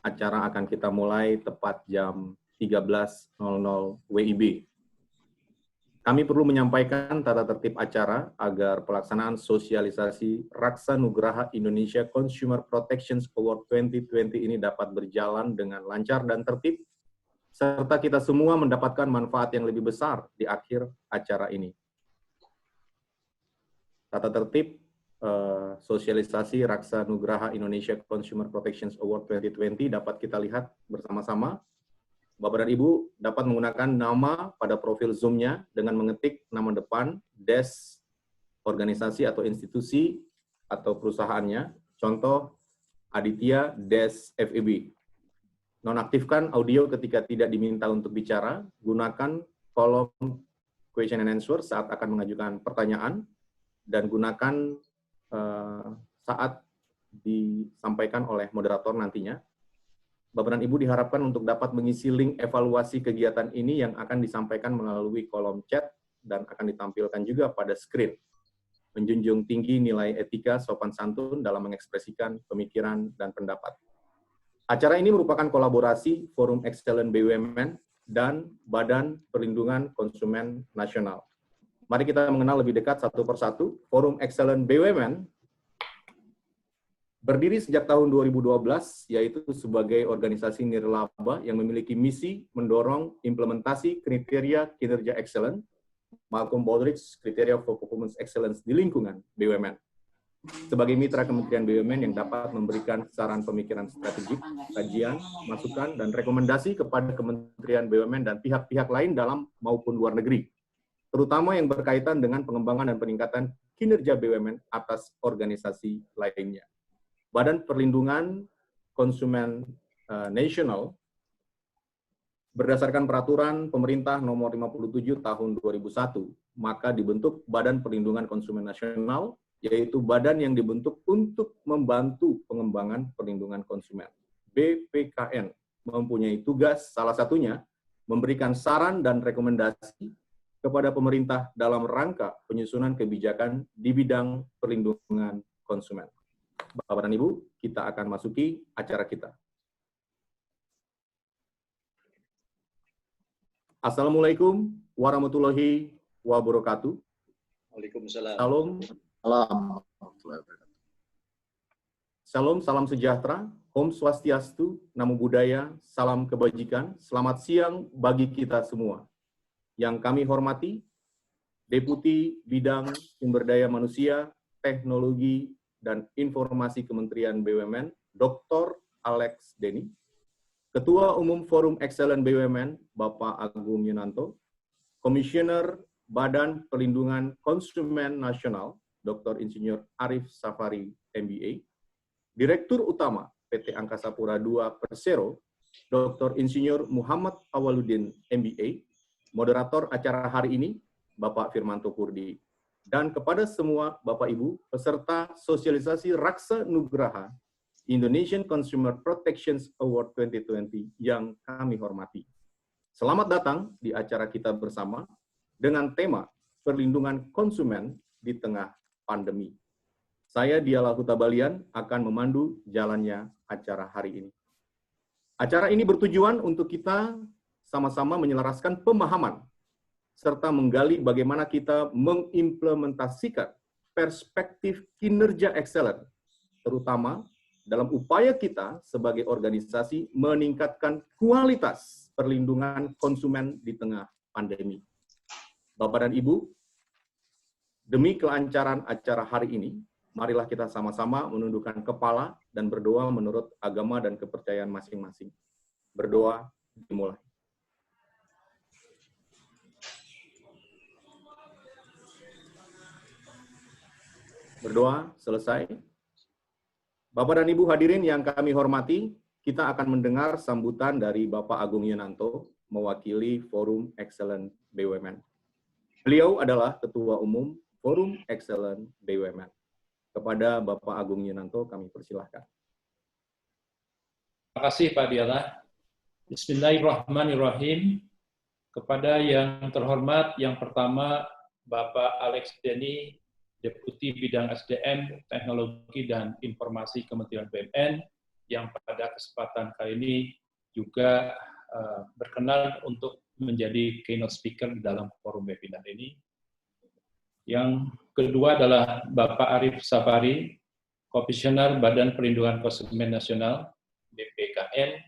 Acara akan kita mulai tepat jam 13.00 WIB. Kami perlu menyampaikan tata tertib acara agar pelaksanaan sosialisasi Raksa Nugraha Indonesia Consumer Protection Award 2020 ini dapat berjalan dengan lancar dan tertib, serta kita semua mendapatkan manfaat yang lebih besar di akhir acara ini. Tata tertib sosialisasi Raksa Nugraha Indonesia Consumer Protection Award 2020 dapat kita lihat bersama-sama. Bapak dan Ibu dapat menggunakan nama pada profil Zoom-nya dengan mengetik nama depan, desk, organisasi atau institusi atau perusahaannya. Contoh, Aditya Desk FEB. Nonaktifkan audio ketika tidak diminta untuk bicara. Gunakan kolom question and answer saat akan mengajukan pertanyaan. Dan gunakan saat disampaikan oleh moderator nantinya. Bapak dan Ibu diharapkan untuk dapat mengisi link evaluasi kegiatan ini yang akan disampaikan melalui kolom chat dan akan ditampilkan juga pada screen. Menjunjung tinggi nilai etika sopan santun dalam mengekspresikan pemikiran dan pendapat. Acara ini merupakan kolaborasi Forum Excellent BUMN dan Badan Perlindungan Konsumen Nasional. Mari kita mengenal lebih dekat satu persatu. Forum Excellent BUMN berdiri sejak tahun 2012, yaitu sebagai organisasi nirlaba yang memiliki misi mendorong implementasi kriteria kinerja excellent, Malcolm Baldrige Criteria for Performance Excellence di lingkungan BUMN. Sebagai mitra Kementerian BUMN yang dapat memberikan saran pemikiran strategik, kajian, masukan, dan rekomendasi kepada Kementerian BUMN dan pihak-pihak lain dalam maupun luar negeri, terutama yang berkaitan dengan pengembangan dan peningkatan kinerja BUMN atas organisasi lainnya. Badan Perlindungan Konsumen Nasional berdasarkan peraturan pemerintah nomor 57 tahun 2001, maka dibentuk Badan Perlindungan Konsumen Nasional, yaitu badan yang dibentuk untuk membantu pengembangan perlindungan konsumen. BPKN mempunyai tugas salah satunya memberikan saran dan rekomendasi kepada pemerintah dalam rangka penyusunan kebijakan di bidang perlindungan konsumen. Bapak dan Ibu, kita akan masuki acara kita. Assalamualaikum warahmatullahi wabarakatuh. Waalaikumsalam. Salam. Salam, salam sejahtera, Om Swastiastu, Namo Buddhaya, salam kebajikan, selamat siang bagi kita semua. Yang kami hormati, Deputi Bidang Sumber Daya Manusia, Teknologi, dan Informasi Kementerian BUMN, Dr. Alex Denny, Ketua Umum Forum Excellent BUMN, Bapak Agung Yunanto, Komisioner Badan Perlindungan Konsumen Nasional, Dr. Insinyur Arif Safari, MBA, Direktur Utama PT Angkasa Pura II Persero, Dr. Insinyur Muhammad Awaludin, MBA, moderator acara hari ini, Bapak Firmanto Kurdi, dan kepada semua Bapak Ibu peserta sosialisasi Raksa Nugraha Indonesian Consumer Protection Award 2020 yang kami hormati. Selamat datang di acara kita bersama dengan tema perlindungan konsumen di tengah pandemi. Saya Dialah Huta Balian akan memandu jalannya acara hari ini. Acara ini bertujuan untuk kita sama-sama menyelaraskan pemahaman serta menggali bagaimana kita mengimplementasikan perspektif kinerja excellent, terutama dalam upaya kita sebagai organisasi meningkatkan kualitas perlindungan konsumen di tengah pandemi. Bapak dan Ibu, demi kelancaran acara hari ini, marilah kita sama-sama menundukkan kepala dan berdoa menurut agama dan kepercayaan masing-masing. Berdoa dimulai. Berdoa selesai. Bapak dan Ibu hadirin yang kami hormati, kita akan mendengar sambutan dari Bapak Agung Yunanto mewakili Forum Excellent BUMN. Beliau adalah Ketua Umum Forum Excellent BUMN. Kepada Bapak Agung Yunanto kami persilahkan. Terima kasih Pak Dialah. Bismillahirrahmanirrahim. Kepada yang terhormat, yang pertama Bapak Alex Denny, Deputi Bidang SDM, Teknologi dan Informasi Kementerian BUMN, yang pada kesempatan kali ini juga berkenan untuk menjadi keynote speaker dalam forum webinar ini. Yang kedua adalah Bapak Arif Safari, Komisioner Badan Perlindungan Konsumen Nasional, BPKN.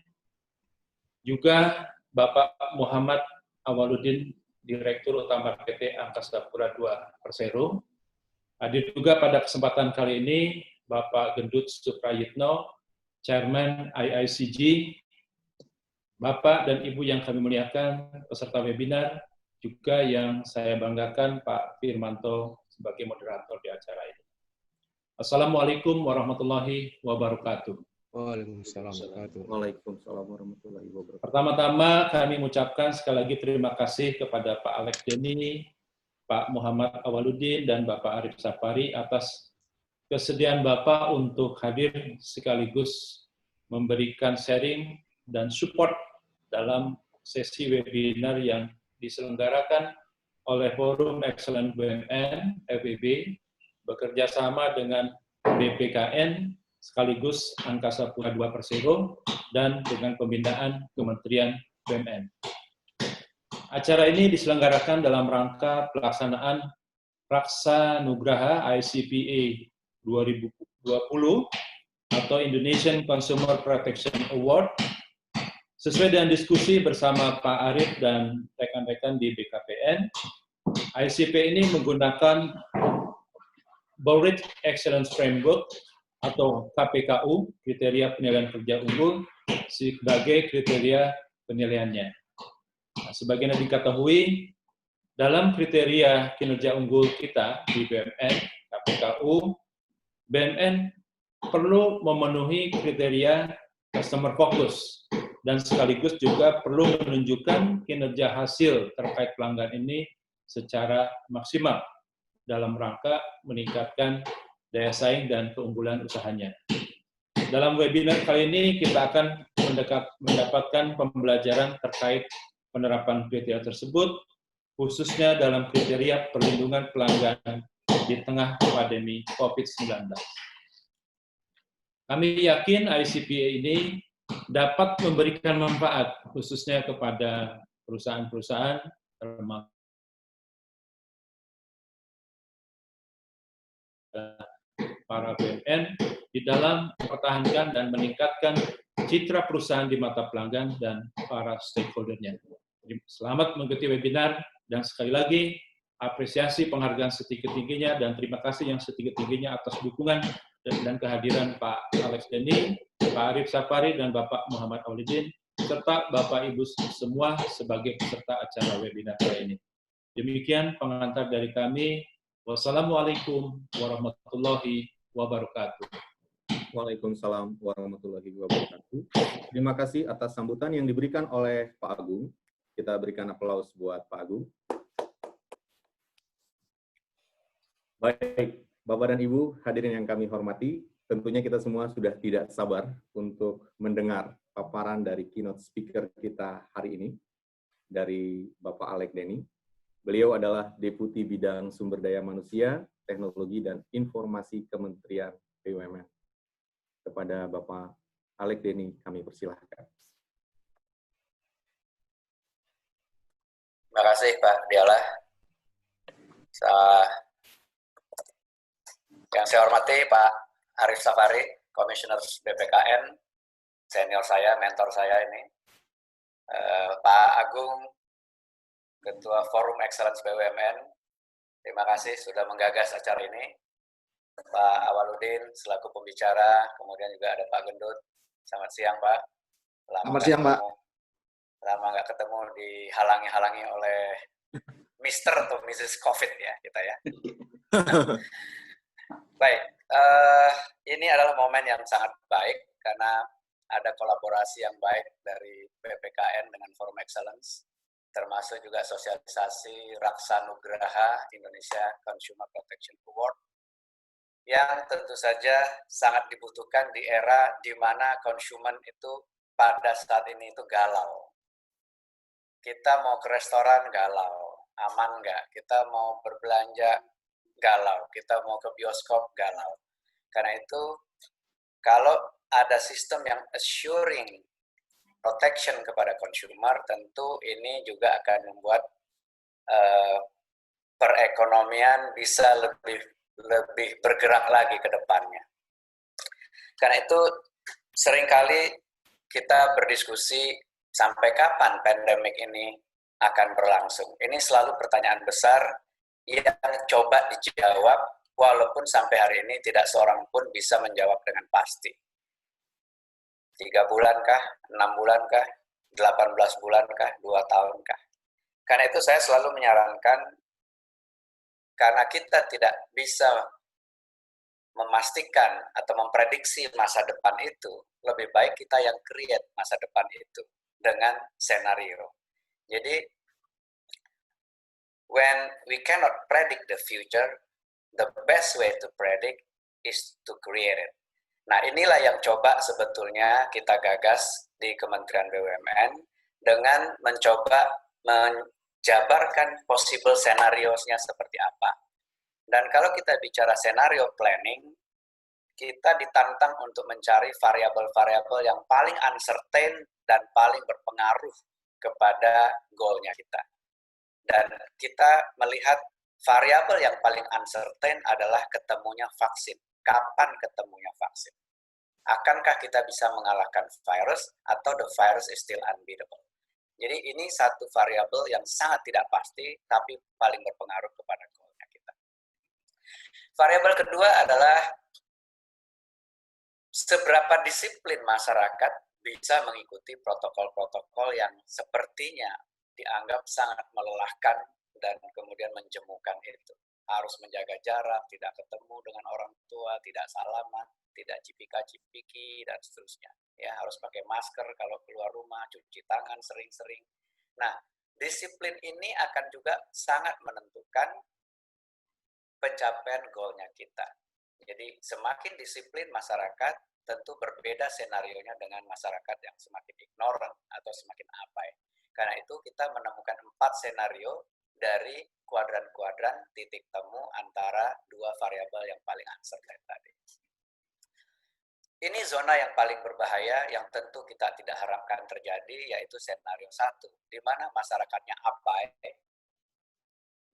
Juga Bapak Muhammad Awaludin, Direktur Utama PT Angkasa Pura II Persero. Hadir juga pada kesempatan kali ini Bapak Gendut Suprayitno, Chairman IICG, Bapak dan Ibu yang kami muliakan, peserta webinar, juga yang saya banggakan Pak Firmanto sebagai moderator di acara ini. Assalamualaikum warahmatullahi wabarakatuh. Waalaikumsalam warahmatullahi wabarakatuh. Pertama-tama kami mengucapkan sekali lagi terima kasih kepada Pak Alex Denny, Pak Muhammad Awaludin, dan Bapak Arif Safari atas kesediaan Bapak untuk hadir sekaligus memberikan sharing dan support dalam sesi webinar yang diselenggarakan oleh Forum Excellent BUMN FEB bekerja sama dengan BPKN sekaligus Angkasa Pura II Persero dan dengan pembinaan Kementerian BUMN. Acara ini diselenggarakan dalam rangka pelaksanaan Raksa Nugraha ICPA 2020 atau Indonesian Consumer Protection Award sesuai dengan diskusi bersama Pak Arif dan rekan-rekan di BKPN. ICPA ini menggunakan Bowrit Excellence Framework atau KPKU, kriteria penilaian kerja unggul, sebagai kriteria penilaiannya. Nah, sebagaimana diketahui, dalam kriteria kinerja unggul kita di BUMN, KPKU, BUMN perlu memenuhi kriteria customer focus, dan sekaligus juga perlu menunjukkan kinerja hasil terkait pelanggan ini secara maksimal dalam rangka meningkatkan daya saing dan keunggulan usahanya. Dalam webinar kali ini kita akan mendapatkan pembelajaran terkait penerapan kriteria tersebut, khususnya dalam kriteria perlindungan pelanggan di tengah pandemi COVID-19. Kami yakin ICPA ini dapat memberikan manfaat, khususnya kepada perusahaan-perusahaan, termasuk para BUMN, di dalam mempertahankan dan meningkatkan citra perusahaan di mata pelanggan dan para stakeholder-nya. Selamat mengikuti webinar, dan sekali lagi, apresiasi penghargaan setinggi-tingginya dan terima kasih yang setinggi-tingginya atas dukungan dan kehadiran Pak Alex Denny, Pak Arif Safari, dan Bapak Muhammad Awaludin, serta Bapak Ibu semua sebagai peserta acara webinar kali ini. Demikian pengantar dari kami. Wassalamualaikum warahmatullahi wabarakatuh. Waalaikumsalam warahmatullahi wabarakatuh. Terima kasih atas sambutan yang diberikan oleh Pak Agung. Kita berikan aplaus buat Pak Agung. Baik, Bapak dan Ibu hadirin yang kami hormati, tentunya kita semua sudah tidak sabar untuk mendengar paparan dari keynote speaker kita hari ini, dari Bapak Alex Denny. Beliau adalah Deputi Bidang Sumber Daya Manusia, Teknologi, dan Informasi Kementerian BUMN. Kepada Bapak Alex Denny, kami persilahkan. Terima kasih Pak Dialah. Yang saya hormati Pak Arif Safari, Komisioner BPKN, senior saya, mentor saya ini. Pak Agung, Ketua Forum Excellence BUMN, terima kasih sudah menggagas acara ini. Pak Awaludin selaku pembicara, kemudian juga ada Pak Gendut. Selamat siang Pak. Selamat siang Pak. Lama nggak ketemu, dihalangi oleh Mr. atau Mrs. COVID ya kita ya. Baik, ini adalah momen yang sangat baik karena ada kolaborasi yang baik dari BPKN dengan Forum Excellence, termasuk juga sosialisasi Raksa Nugraha Indonesia Consumer Protection Award, yang tentu saja sangat dibutuhkan di era di mana konsumen itu pada saat ini itu galau. Kita mau ke restoran galau, aman nggak? Kita mau berbelanja galau, kita mau ke bioskop galau. Karena itu, kalau ada sistem yang assuring protection kepada consumer, tentu ini juga akan membuat perekonomian bisa lebih bergerak lagi ke depannya. Karena itu seringkali kita berdiskusi sampai kapan pandemik ini akan berlangsung. Ini selalu pertanyaan besar yang coba dijawab, walaupun sampai hari ini tidak seorang pun bisa menjawab dengan pasti. 3 bulankah, 6 bulankah, 18 bulankah, 2 tahunkah? Karena itu saya selalu menyarankan, karena kita tidak bisa memastikan atau memprediksi masa depan itu, lebih baik kita yang create masa depan itu dengan senario. Jadi, when we cannot predict the future, the best way to predict is to create it. Nah, inilah yang coba sebetulnya kita gagas di Kementerian BUMN dengan mencoba menjabarkan possible scenario-nya seperti apa. Dan kalau kita bicara scenario planning, kita ditantang untuk mencari variabel-variabel yang paling uncertain dan paling berpengaruh kepada goal-nya kita. Dan kita melihat variabel yang paling uncertain adalah ketemunya vaksin. Kapan ketemunya vaksin? Akankah kita bisa mengalahkan virus atau the virus is still unbeatable? Jadi ini satu variabel yang sangat tidak pasti, tapi paling berpengaruh kepada goal-nya kita. Variabel kedua adalah seberapa disiplin masyarakat bisa mengikuti protokol-protokol yang sepertinya dianggap sangat melelahkan dan kemudian menjemukan itu. Harus menjaga jarak, tidak ketemu dengan orang tua, tidak salaman, tidak cipika-cipiki, dan seterusnya. Ya, harus pakai masker kalau keluar rumah, cuci tangan sering-sering. Nah, disiplin ini akan juga sangat menentukan pencapaian goal-nya kita. Jadi, semakin disiplin masyarakat, tentu berbeda senarionya dengan masyarakat yang semakin ignorant atau semakin abai. Karena itu, kita menemukan 4 senario dari kuadran-kuadran titik temu antara 2 variabel yang paling uncertain tadi. Ini zona yang paling berbahaya yang tentu kita tidak harapkan terjadi, yaitu senario 1, di mana masyarakatnya abai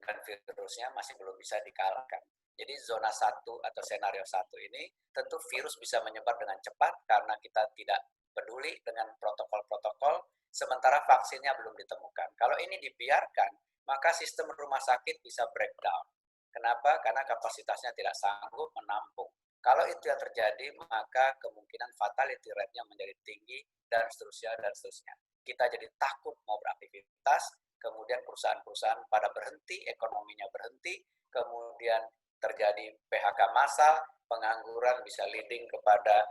dan virusnya masih belum bisa dikalahkan. Jadi zona 1 atau senario 1 ini tentu virus bisa menyebar dengan cepat karena kita tidak peduli dengan protokol-protokol, sementara vaksinnya belum ditemukan. Kalau ini dibiarkan, maka sistem rumah sakit bisa breakdown. Kenapa? Karena kapasitasnya tidak sanggup menampung. Kalau itu yang terjadi, maka kemungkinan fatality rate-nya menjadi tinggi, dan seterusnya, dan seterusnya. Kita jadi takut mau beraktivitas, kemudian perusahaan-perusahaan pada berhenti, ekonominya berhenti, kemudian terjadi PHK massal, pengangguran bisa leading kepada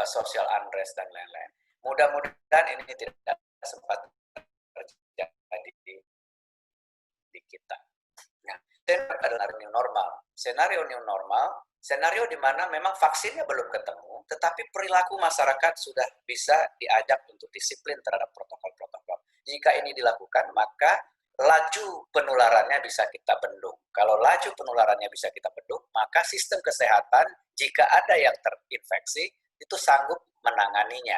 social unrest, dan lain-lain. Mudah-mudahan ini tidak sempat terjadi di kita. Nah, adalah new normal. Senario new normal, senario di mana memang vaksinnya belum ketemu, tetapi perilaku masyarakat sudah bisa diajak untuk disiplin terhadap protokol-protokol. Jika ini dilakukan, maka laju penularannya bisa kita bendung. Kalau laju penularannya bisa kita bendung, maka sistem kesehatan, jika ada yang terinfeksi, itu sanggup menanganinya.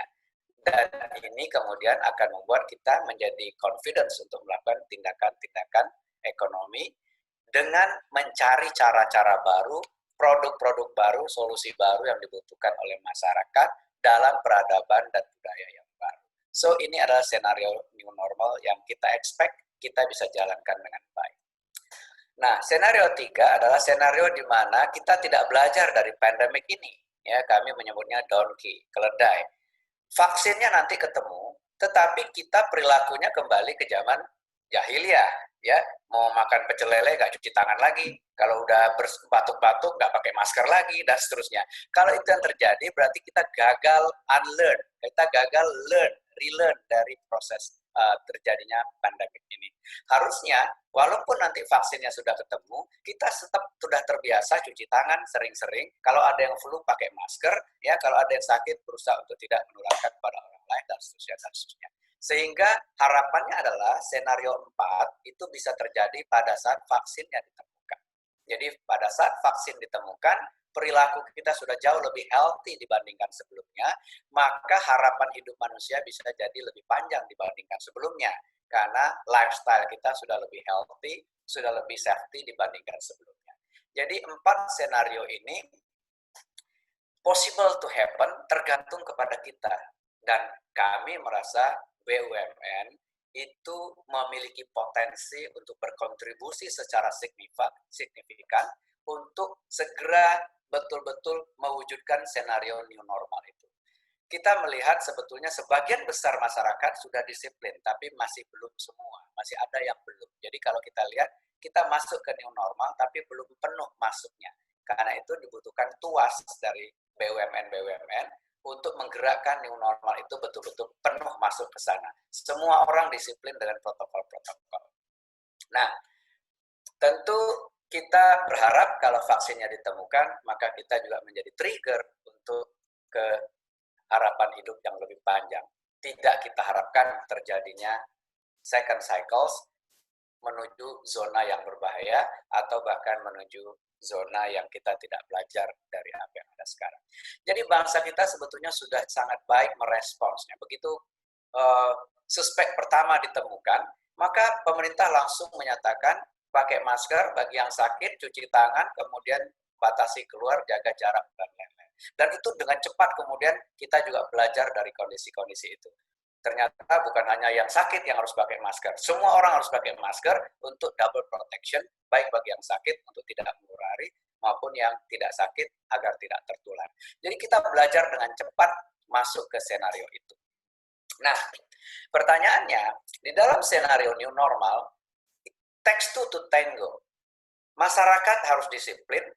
Dan ini kemudian akan membuat kita menjadi confidence untuk melakukan tindakan-tindakan ekonomi dengan mencari cara-cara baru, produk-produk baru, solusi baru yang dibutuhkan oleh masyarakat dalam peradaban dan budaya yang baru. So, ini adalah senario new normal yang kita expect kita bisa jalankan dengan baik. Nah, senario 3 adalah senario di mana kita tidak belajar dari pandemik ini. Ya, kami menyebutnya donkey, keledai. Vaksinnya nanti ketemu, tetapi kita perilakunya kembali ke zaman jahiliyah, ya, mau makan pecel lele nggak cuci tangan lagi, kalau udah batuk-batuk nggak pakai masker lagi, dan seterusnya. Kalau itu yang terjadi, berarti kita gagal unlearn, kita gagal relearn dari proses terjadinya pandemik ini. Harusnya, walaupun nanti vaksinnya sudah ketemu, kita tetap sudah terbiasa cuci tangan sering-sering. Kalau ada yang flu pakai masker, ya, kalau ada yang sakit berusaha untuk tidak menularkan kepada orang lain, dan seterusnya, dan seterusnya. Sehingga harapannya adalah senario 4 itu bisa terjadi pada saat vaksinnya ditemukan. Jadi pada saat vaksin ditemukan, perilaku kita sudah jauh lebih healthy dibandingkan sebelumnya, maka harapan hidup manusia bisa jadi lebih panjang dibandingkan sebelumnya. Karena lifestyle kita sudah lebih healthy, sudah lebih safety dibandingkan sebelumnya. Jadi 4 senario ini possible to happen tergantung kepada kita. Dan kami merasa BUMN itu memiliki potensi untuk berkontribusi secara signifikan untuk segera betul-betul mewujudkan senario new normal itu. Kita melihat sebetulnya sebagian besar masyarakat sudah disiplin, tapi masih belum semua, masih ada yang belum. Jadi kalau kita lihat, kita masuk ke new normal, tapi belum penuh masuknya. Karena itu dibutuhkan tuas dari BUMN-BUMN untuk menggerakkan new normal itu betul-betul penuh masuk ke sana. Semua orang disiplin dengan protokol-protokol. Nah, tentu kita berharap kalau vaksinnya ditemukan, maka kita juga menjadi trigger untuk ke harapan hidup yang lebih panjang. Tidak kita harapkan terjadinya second cycles menuju zona yang berbahaya atau bahkan menuju zona yang kita tidak belajar dari apa yang ada sekarang. Jadi bangsa kita sebetulnya sudah sangat baik meresponsnya. Begitu suspek pertama ditemukan, maka pemerintah langsung menyatakan pakai masker bagi yang sakit, cuci tangan, kemudian batasi keluar, jaga jarak, dan lain-lain. Dan itu dengan cepat kemudian kita juga belajar dari kondisi-kondisi itu. Ternyata bukan hanya yang sakit yang harus pakai masker. Semua orang harus pakai masker untuk double protection, baik bagi yang sakit untuk tidak menulari, maupun yang tidak sakit agar tidak tertular. Jadi kita belajar dengan cepat masuk ke senario itu. Nah, pertanyaannya, di dalam senario new normal, takes two to tango. Masyarakat harus disiplin,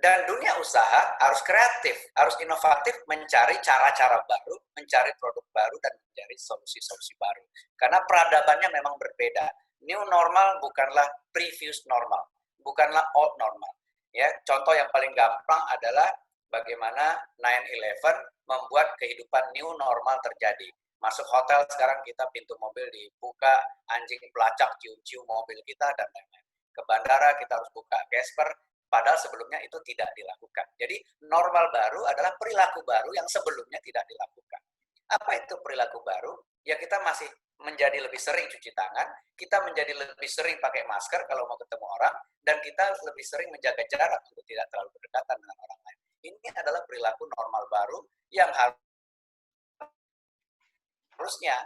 dan dunia usaha harus kreatif, harus inovatif, mencari cara-cara baru, mencari produk baru, dan mencari solusi-solusi baru. Karena peradabannya memang berbeda. New normal bukanlah previous normal, bukanlah old normal. Ya, contoh yang paling gampang adalah bagaimana 9/11 membuat kehidupan new normal terjadi. Masuk hotel sekarang kita pintu mobil dibuka, anjing pelacak cium-cium mobil kita, dan lain-lain. Ke bandara kita harus buka gesper, padahal sebelumnya itu tidak dilakukan. Jadi normal baru adalah perilaku baru yang sebelumnya tidak dilakukan. Apa itu perilaku baru? Ya kita masih menjadi lebih sering cuci tangan, kita menjadi lebih sering pakai masker kalau mau ketemu orang, dan kita lebih sering menjaga jarak untuk tidak terlalu berdekatan dengan orang lain. Ini adalah perilaku normal baru yang harusnya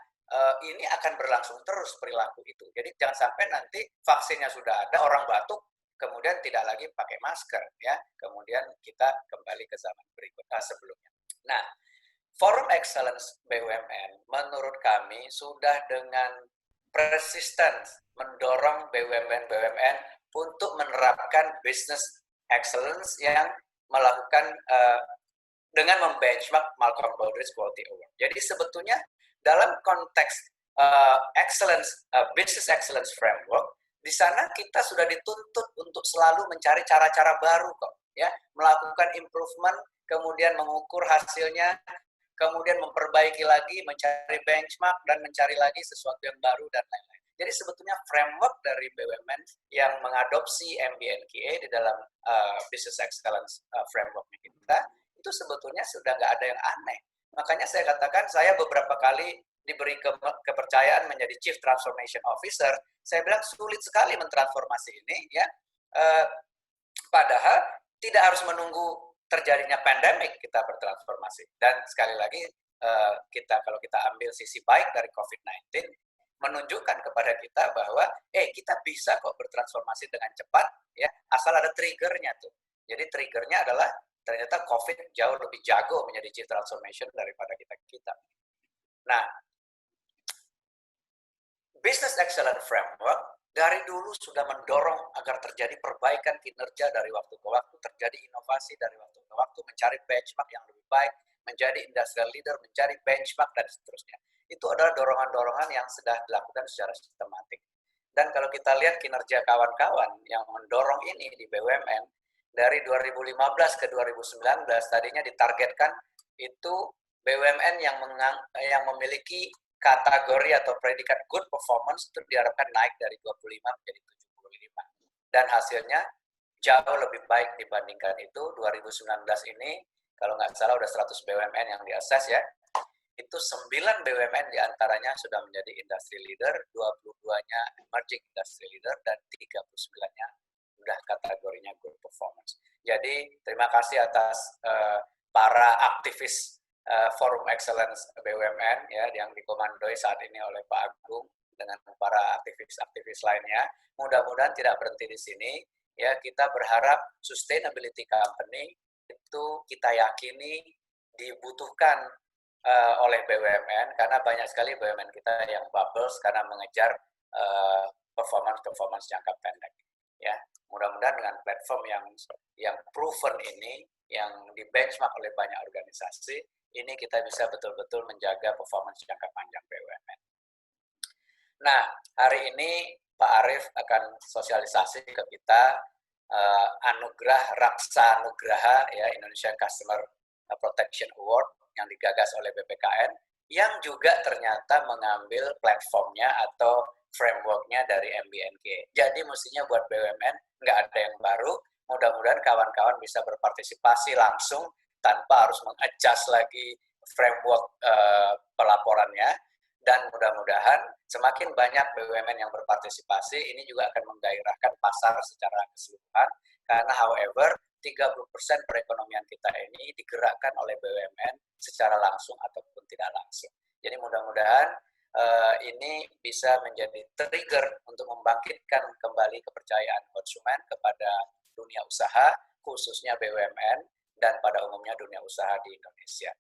ini akan berlangsung terus perilaku itu. Jadi jangan sampai nanti vaksinnya sudah ada, orang batuk, kemudian tidak lagi pakai masker, ya. Kemudian kita kembali ke zaman berikutnya sebelumnya. Nah, Forum Excellence BUMN menurut kami sudah dengan persisten mendorong BUMN untuk menerapkan business excellence yang melakukan dengan membenchmark Malcolm Baldrige Quality Award. Jadi sebetulnya dalam konteks business excellence framework, di sana kita sudah dituntut untuk selalu mencari cara-cara baru kok, ya, melakukan improvement, kemudian mengukur hasilnya, kemudian memperbaiki lagi, mencari benchmark, dan mencari lagi sesuatu yang baru, dan lain-lain. Jadi sebetulnya framework dari BUMN yang mengadopsi MBNKA di dalam business excellence framework kita, itu sebetulnya sudah nggak ada yang aneh. Makanya saya katakan, saya beberapa kali diberi kepercayaan menjadi Chief Transformation Officer, saya bilang sulit sekali mentransformasi ini, ya. Padahal tidak harus menunggu terjadinya pandemik kita bertransformasi. Dan sekali lagi, kalau kita ambil sisi baik dari COVID-19, menunjukkan kepada kita bahwa kita bisa kok bertransformasi dengan cepat, ya, asal ada triggernya tuh. Jadi triggernya adalah ternyata COVID jauh lebih jago menjadi Chief Transformation daripada kita. Nah, Business Excellence Framework dari dulu sudah mendorong agar terjadi perbaikan kinerja dari waktu ke waktu, terjadi inovasi dari waktu ke waktu, mencari benchmark yang lebih baik, menjadi industrial leader, mencari benchmark, dan seterusnya. Itu adalah dorongan-dorongan yang sudah dilakukan secara sistematik. Dan kalau kita lihat kinerja kawan-kawan yang mendorong ini di BUMN, dari 2015 ke 2019 tadinya ditargetkan itu BUMN yang memiliki kategori atau predikat good performance itu diharapkan naik dari 25 menjadi 75. Dan hasilnya jauh lebih baik dibandingkan itu. 2019 ini, kalau nggak salah udah 100 BUMN yang diakses ya, itu 9 BUMN diantaranya sudah menjadi industry leader, 22-nya emerging industry leader, dan 39-nya sudah kategorinya good performance. Jadi terima kasih atas para aktivis Forum Excellence BUMN ya, yang dikomandoi saat ini oleh Pak Agung dengan para aktivis-aktivis lainnya. Mudah-mudahan tidak berhenti di sini. Ya, kita berharap sustainability company itu kita yakini dibutuhkan oleh BUMN, karena banyak sekali BUMN kita yang bubbles karena mengejar performance jangka pendek. Ya, mudah-mudahan dengan platform yang proven ini, yang di benchmark oleh banyak organisasi, ini kita bisa betul-betul menjaga performance jangka panjang BUMN. Nah, hari ini Pak Arief akan sosialisasi ke kita anugerah Raksa Nugraha ya, Indonesian Customer Protection Award yang digagas oleh BPKN, yang juga ternyata mengambil platformnya atau frameworknya dari MBNK. Jadi mestinya buat BUMN nggak ada yang baru, mudah-mudahan kawan-kawan bisa berpartisipasi langsung tanpa harus mengadjust lagi framework pelaporannya, dan mudah-mudahan semakin banyak BUMN yang berpartisipasi, ini juga akan menggairahkan pasar secara keseluruhan, karena however 30% perekonomian kita ini digerakkan oleh BUMN secara langsung ataupun tidak langsung. Jadi mudah-mudahan ini bisa menjadi trigger untuk membangkitkan kembali kepercayaan konsumen kepada dunia usaha, khususnya BUMN, dan pada umumnya dunia usaha di Indonesia.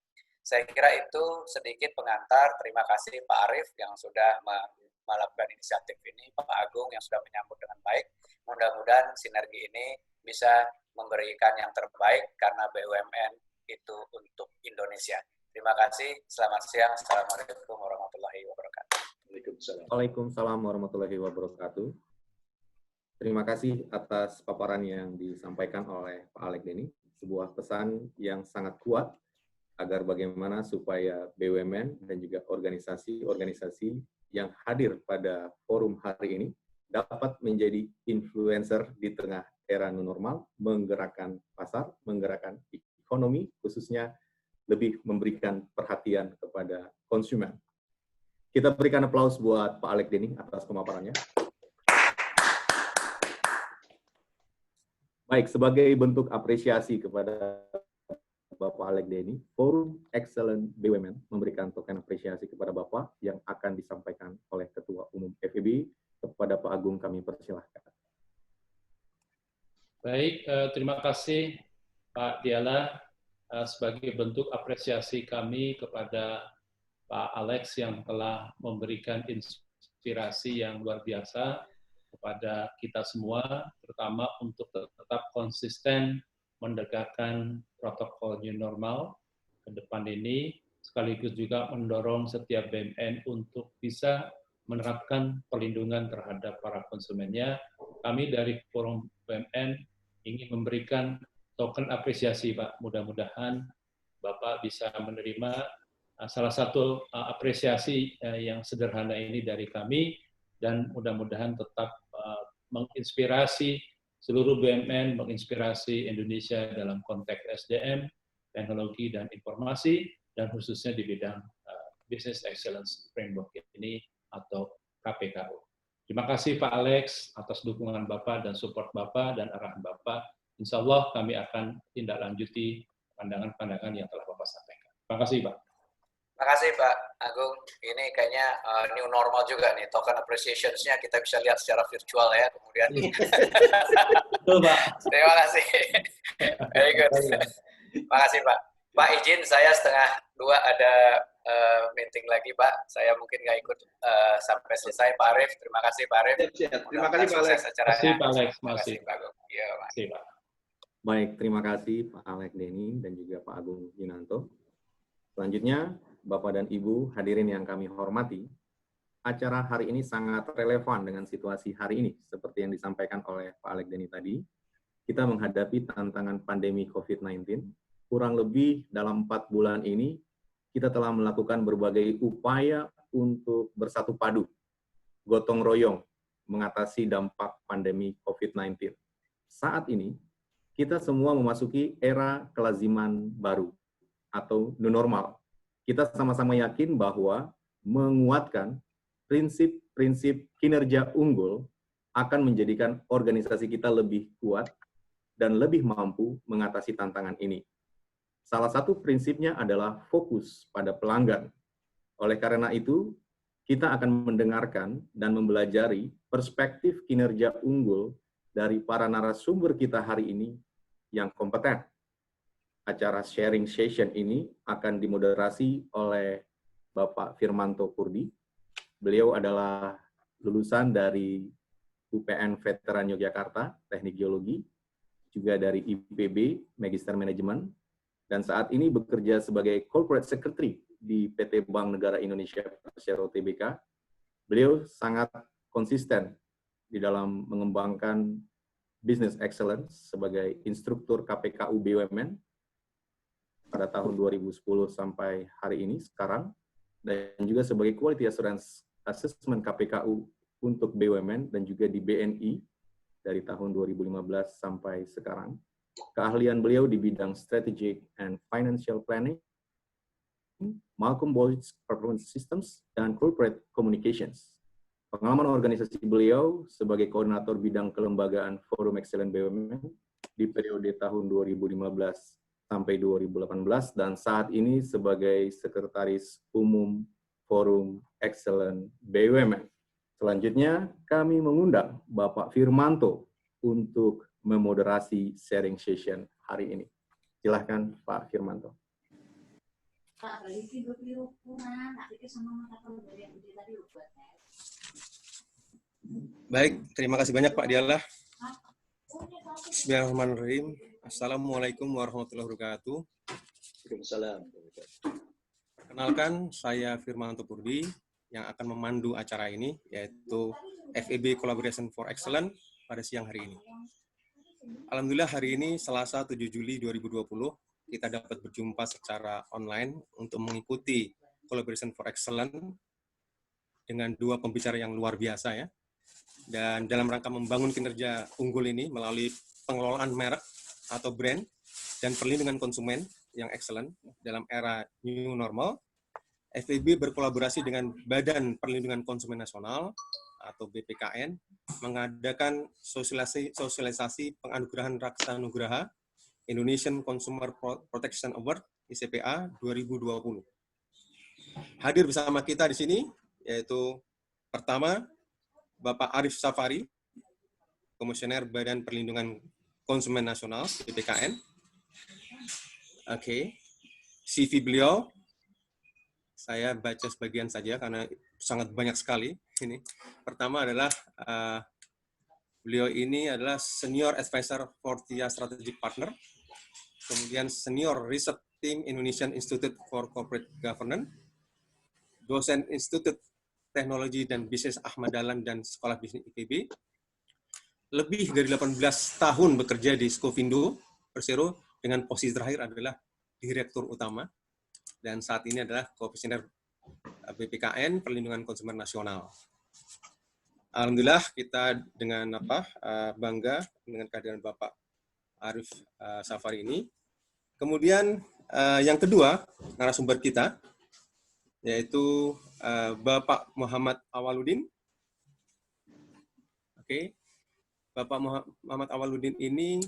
Saya kira itu sedikit pengantar. Terima kasih Pak Arief yang sudah melakukan inisiatif ini, Pak Agung yang sudah menyambut dengan baik. Mudah-mudahan sinergi ini bisa memberikan yang terbaik karena BUMN itu untuk Indonesia. Terima kasih. Selamat siang. Assalamualaikum warahmatullahi wabarakatuh. Waalaikumsalam warahmatullahi wabarakatuh. Terima kasih atas paparan yang disampaikan oleh Pak Alex Denny. Sebuah pesan yang sangat kuat agar bagaimana supaya BUMN dan juga organisasi-organisasi yang hadir pada forum hari ini dapat menjadi influencer di tengah era new normal, menggerakkan pasar, menggerakkan ekonomi, khususnya lebih memberikan perhatian kepada konsumen. Kita berikan aplaus buat Pak Alex Denny atas pemaparannya. Baik, sebagai bentuk apresiasi kepada Bapak Alex Denny, Forum Excellent BUMN memberikan token apresiasi kepada Bapak yang akan disampaikan oleh Ketua Umum FEB. Kepada Pak Agung kami persilahkan. Baik, terima kasih Pak Diala sebagai bentuk apresiasi kami kepada Pak Alex yang telah memberikan inspirasi yang luar biasa kepada kita semua, terutama untuk tetap konsisten menegakkan protokol new normal ke depan ini, sekaligus juga mendorong setiap BUMN untuk bisa menerapkan perlindungan terhadap para konsumennya. Kami dari Forum BUMN ingin memberikan token apresiasi, Pak. Mudah-mudahan Bapak bisa menerima salah satu apresiasi yang sederhana ini dari kami, dan mudah-mudahan tetap menginspirasi seluruh BUMN, menginspirasi Indonesia dalam konteks SDM, teknologi, dan informasi, dan khususnya di bidang Business Excellence Framework ini atau KPKO. Terima kasih Pak Alex atas dukungan Bapak dan support Bapak dan arahan Bapak. Insya Allah kami akan tindak lanjuti pandangan-pandangan yang telah Bapak sampaikan. Terima kasih Pak. Terima kasih Pak Agung. Ini kayaknya new normal juga nih. Token appreciation-nya kita bisa lihat secara virtual ya kemudian. Betul Pak. Terima kasih. Very good. Terima kasih Pak. Pak izin saya 1:30 ada meeting lagi Pak. Saya mungkin nggak ikut sampai selesai Pak Arief. Terima kasih Pak Arief. Terima kasih Pak Alex. Terima kasih Pak Alex. Terima kasih Pak Agung. Iya Pak. Terima kasih Pak. Baik, terima kasih Pak Alex Denny dan juga Pak Agung Yunanto. Selanjutnya, Bapak dan Ibu hadirin yang kami hormati, acara hari ini sangat relevan dengan situasi hari ini, seperti yang disampaikan oleh Pak Alex Denny tadi. Kita menghadapi tantangan pandemi COVID-19. Kurang lebih dalam 4 bulan ini, kita telah melakukan berbagai upaya untuk bersatu padu, gotong royong, mengatasi dampak pandemi COVID-19. saat ini kita semua memasuki era kelaziman baru atau new normal. Kita sama-sama yakin bahwa menguatkan prinsip-prinsip kinerja unggul akan menjadikan organisasi kita lebih kuat dan lebih mampu mengatasi tantangan ini. Salah satu prinsipnya adalah fokus pada pelanggan. Oleh karena itu, kita akan mendengarkan dan mempelajari perspektif kinerja unggul dari para narasumber kita hari ini yang kompeten. Acara sharing session ini akan dimoderasi oleh Bapak Firmanto Purdi. Beliau adalah lulusan dari UPN Veteran Yogyakarta, Teknik Geologi, juga dari IPB, Magister Manajemen, dan saat ini bekerja sebagai Corporate Secretary di PT Bank Negara Indonesia Persero Tbk. Beliau sangat konsisten di dalam mengembangkan business excellence sebagai instruktur KPKU BUMN pada tahun 2010 sampai hari ini sekarang, dan juga sebagai Quality Assurance Assessment KPKU untuk BUMN dan juga di BNI dari tahun 2015 sampai sekarang. Keahlian beliau di bidang strategic and financial planning, Malcolm Boyd's Performance Systems, dan corporate communications. Pengalaman organisasi beliau sebagai koordinator bidang kelembagaan Forum Excellent BUMN di periode tahun 2015 sampai 2018, dan saat ini sebagai Sekretaris Umum Forum Excellent BUMN. Selanjutnya, kami mengundang Bapak Firmanto untuk memoderasi sharing session hari ini. Silahkan Pak Firmanto. Baik, terima kasih banyak Pak Dialah. Bismillahirrahmanirrahim. Assalamualaikum warahmatullahi wabarakatuh. Waalaikumsalam. Kenalkan, saya Firmanto Purdi yang akan memandu acara ini, yaitu FEB Collaboration for Excellence pada siang hari ini. Alhamdulillah hari ini Selasa 7 Juli 2020, kita dapat berjumpa secara online untuk mengikuti Collaboration for Excellence dengan dua pembicara yang luar biasa ya. Dan dalam rangka membangun kinerja unggul ini melalui pengelolaan merek atau brand dan perlindungan konsumen yang excellent dalam era new normal, FEB berkolaborasi dengan Badan Perlindungan Konsumen Nasional atau BPKN mengadakan sosialisasi penganugerahan Raksa Nugraha Indonesian Consumer Protection Award ICPA 2020. Hadir bersama kita di sini yaitu pertama Bapak Arif Safari, Komisioner Badan Perlindungan Konsumen Nasional BPKN. Oke. CV beliau saya baca sebagian saja karena sangat banyak sekali ini. Pertama adalah beliau ini adalah Senior Advisor Fortia Strategic Partner, kemudian Senior Research Team Indonesian Institute for Corporate Governance, dosen Institut Teknologi dan Bisnis Ahmad Dahlan dan Sekolah Bisnis IPB, lebih dari 18 tahun bekerja di Skovindo Persero dengan posisi terakhir adalah Direktur Utama, dan saat ini adalah Komisioner BPKN Perlindungan Konsumen Nasional. Alhamdulillah kita dengan bangga dengan kehadiran Bapak Arif Safari ini. Kemudian yang kedua narasumber kita yaitu Bapak Muhammad Awaludin. Oke. Bapak Muhammad Awaludin ini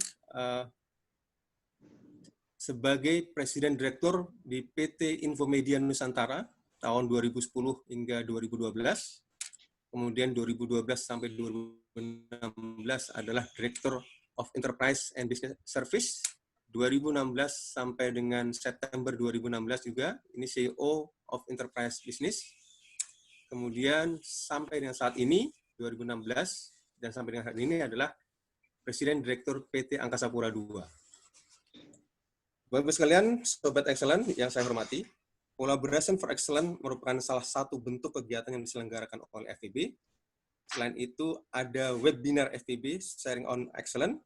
sebagai Presiden Direktur di PT Infomedia Nusantara tahun 2010 hingga 2012. Kemudian 2012 sampai 2016 adalah Director of Enterprise and Business Service. 2016 sampai dengan September 2016 juga, ini CEO of Enterprise Business. Kemudian sampai dengan saat ini, 2016, dan sampai dengan saat ini adalah Presiden Direktur PT Angkasa Pura II. Bapak sekalian, Sobat Excellent yang saya hormati, Collaboration for Excellence merupakan salah satu bentuk kegiatan yang diselenggarakan oleh FEB. Selain itu, ada webinar FEB, Sharing on Excellence,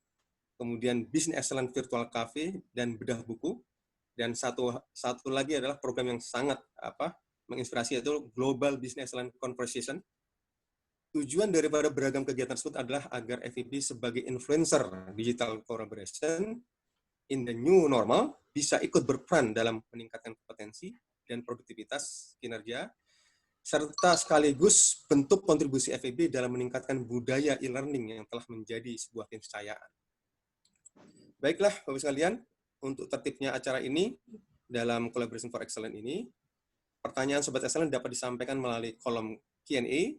kemudian Business Excellence Virtual Cafe, dan bedah buku. Dan satu lagi adalah program yang sangat menginspirasi, yaitu Global Business Excellence Conversation. Tujuan daripada beragam kegiatan tersebut adalah agar FEB sebagai influencer digital collaboration in the new normal bisa ikut berperan dalam meningkatkan kompetensi dan produktivitas kinerja, serta sekaligus bentuk kontribusi FEB dalam meningkatkan budaya e-learning yang telah menjadi sebuah keniscayaan. Baiklah, Bapak sekalian, untuk tertibnya acara ini, dalam Collaboration for Excellence ini, pertanyaan Sobat Excellent dapat disampaikan melalui kolom Q&A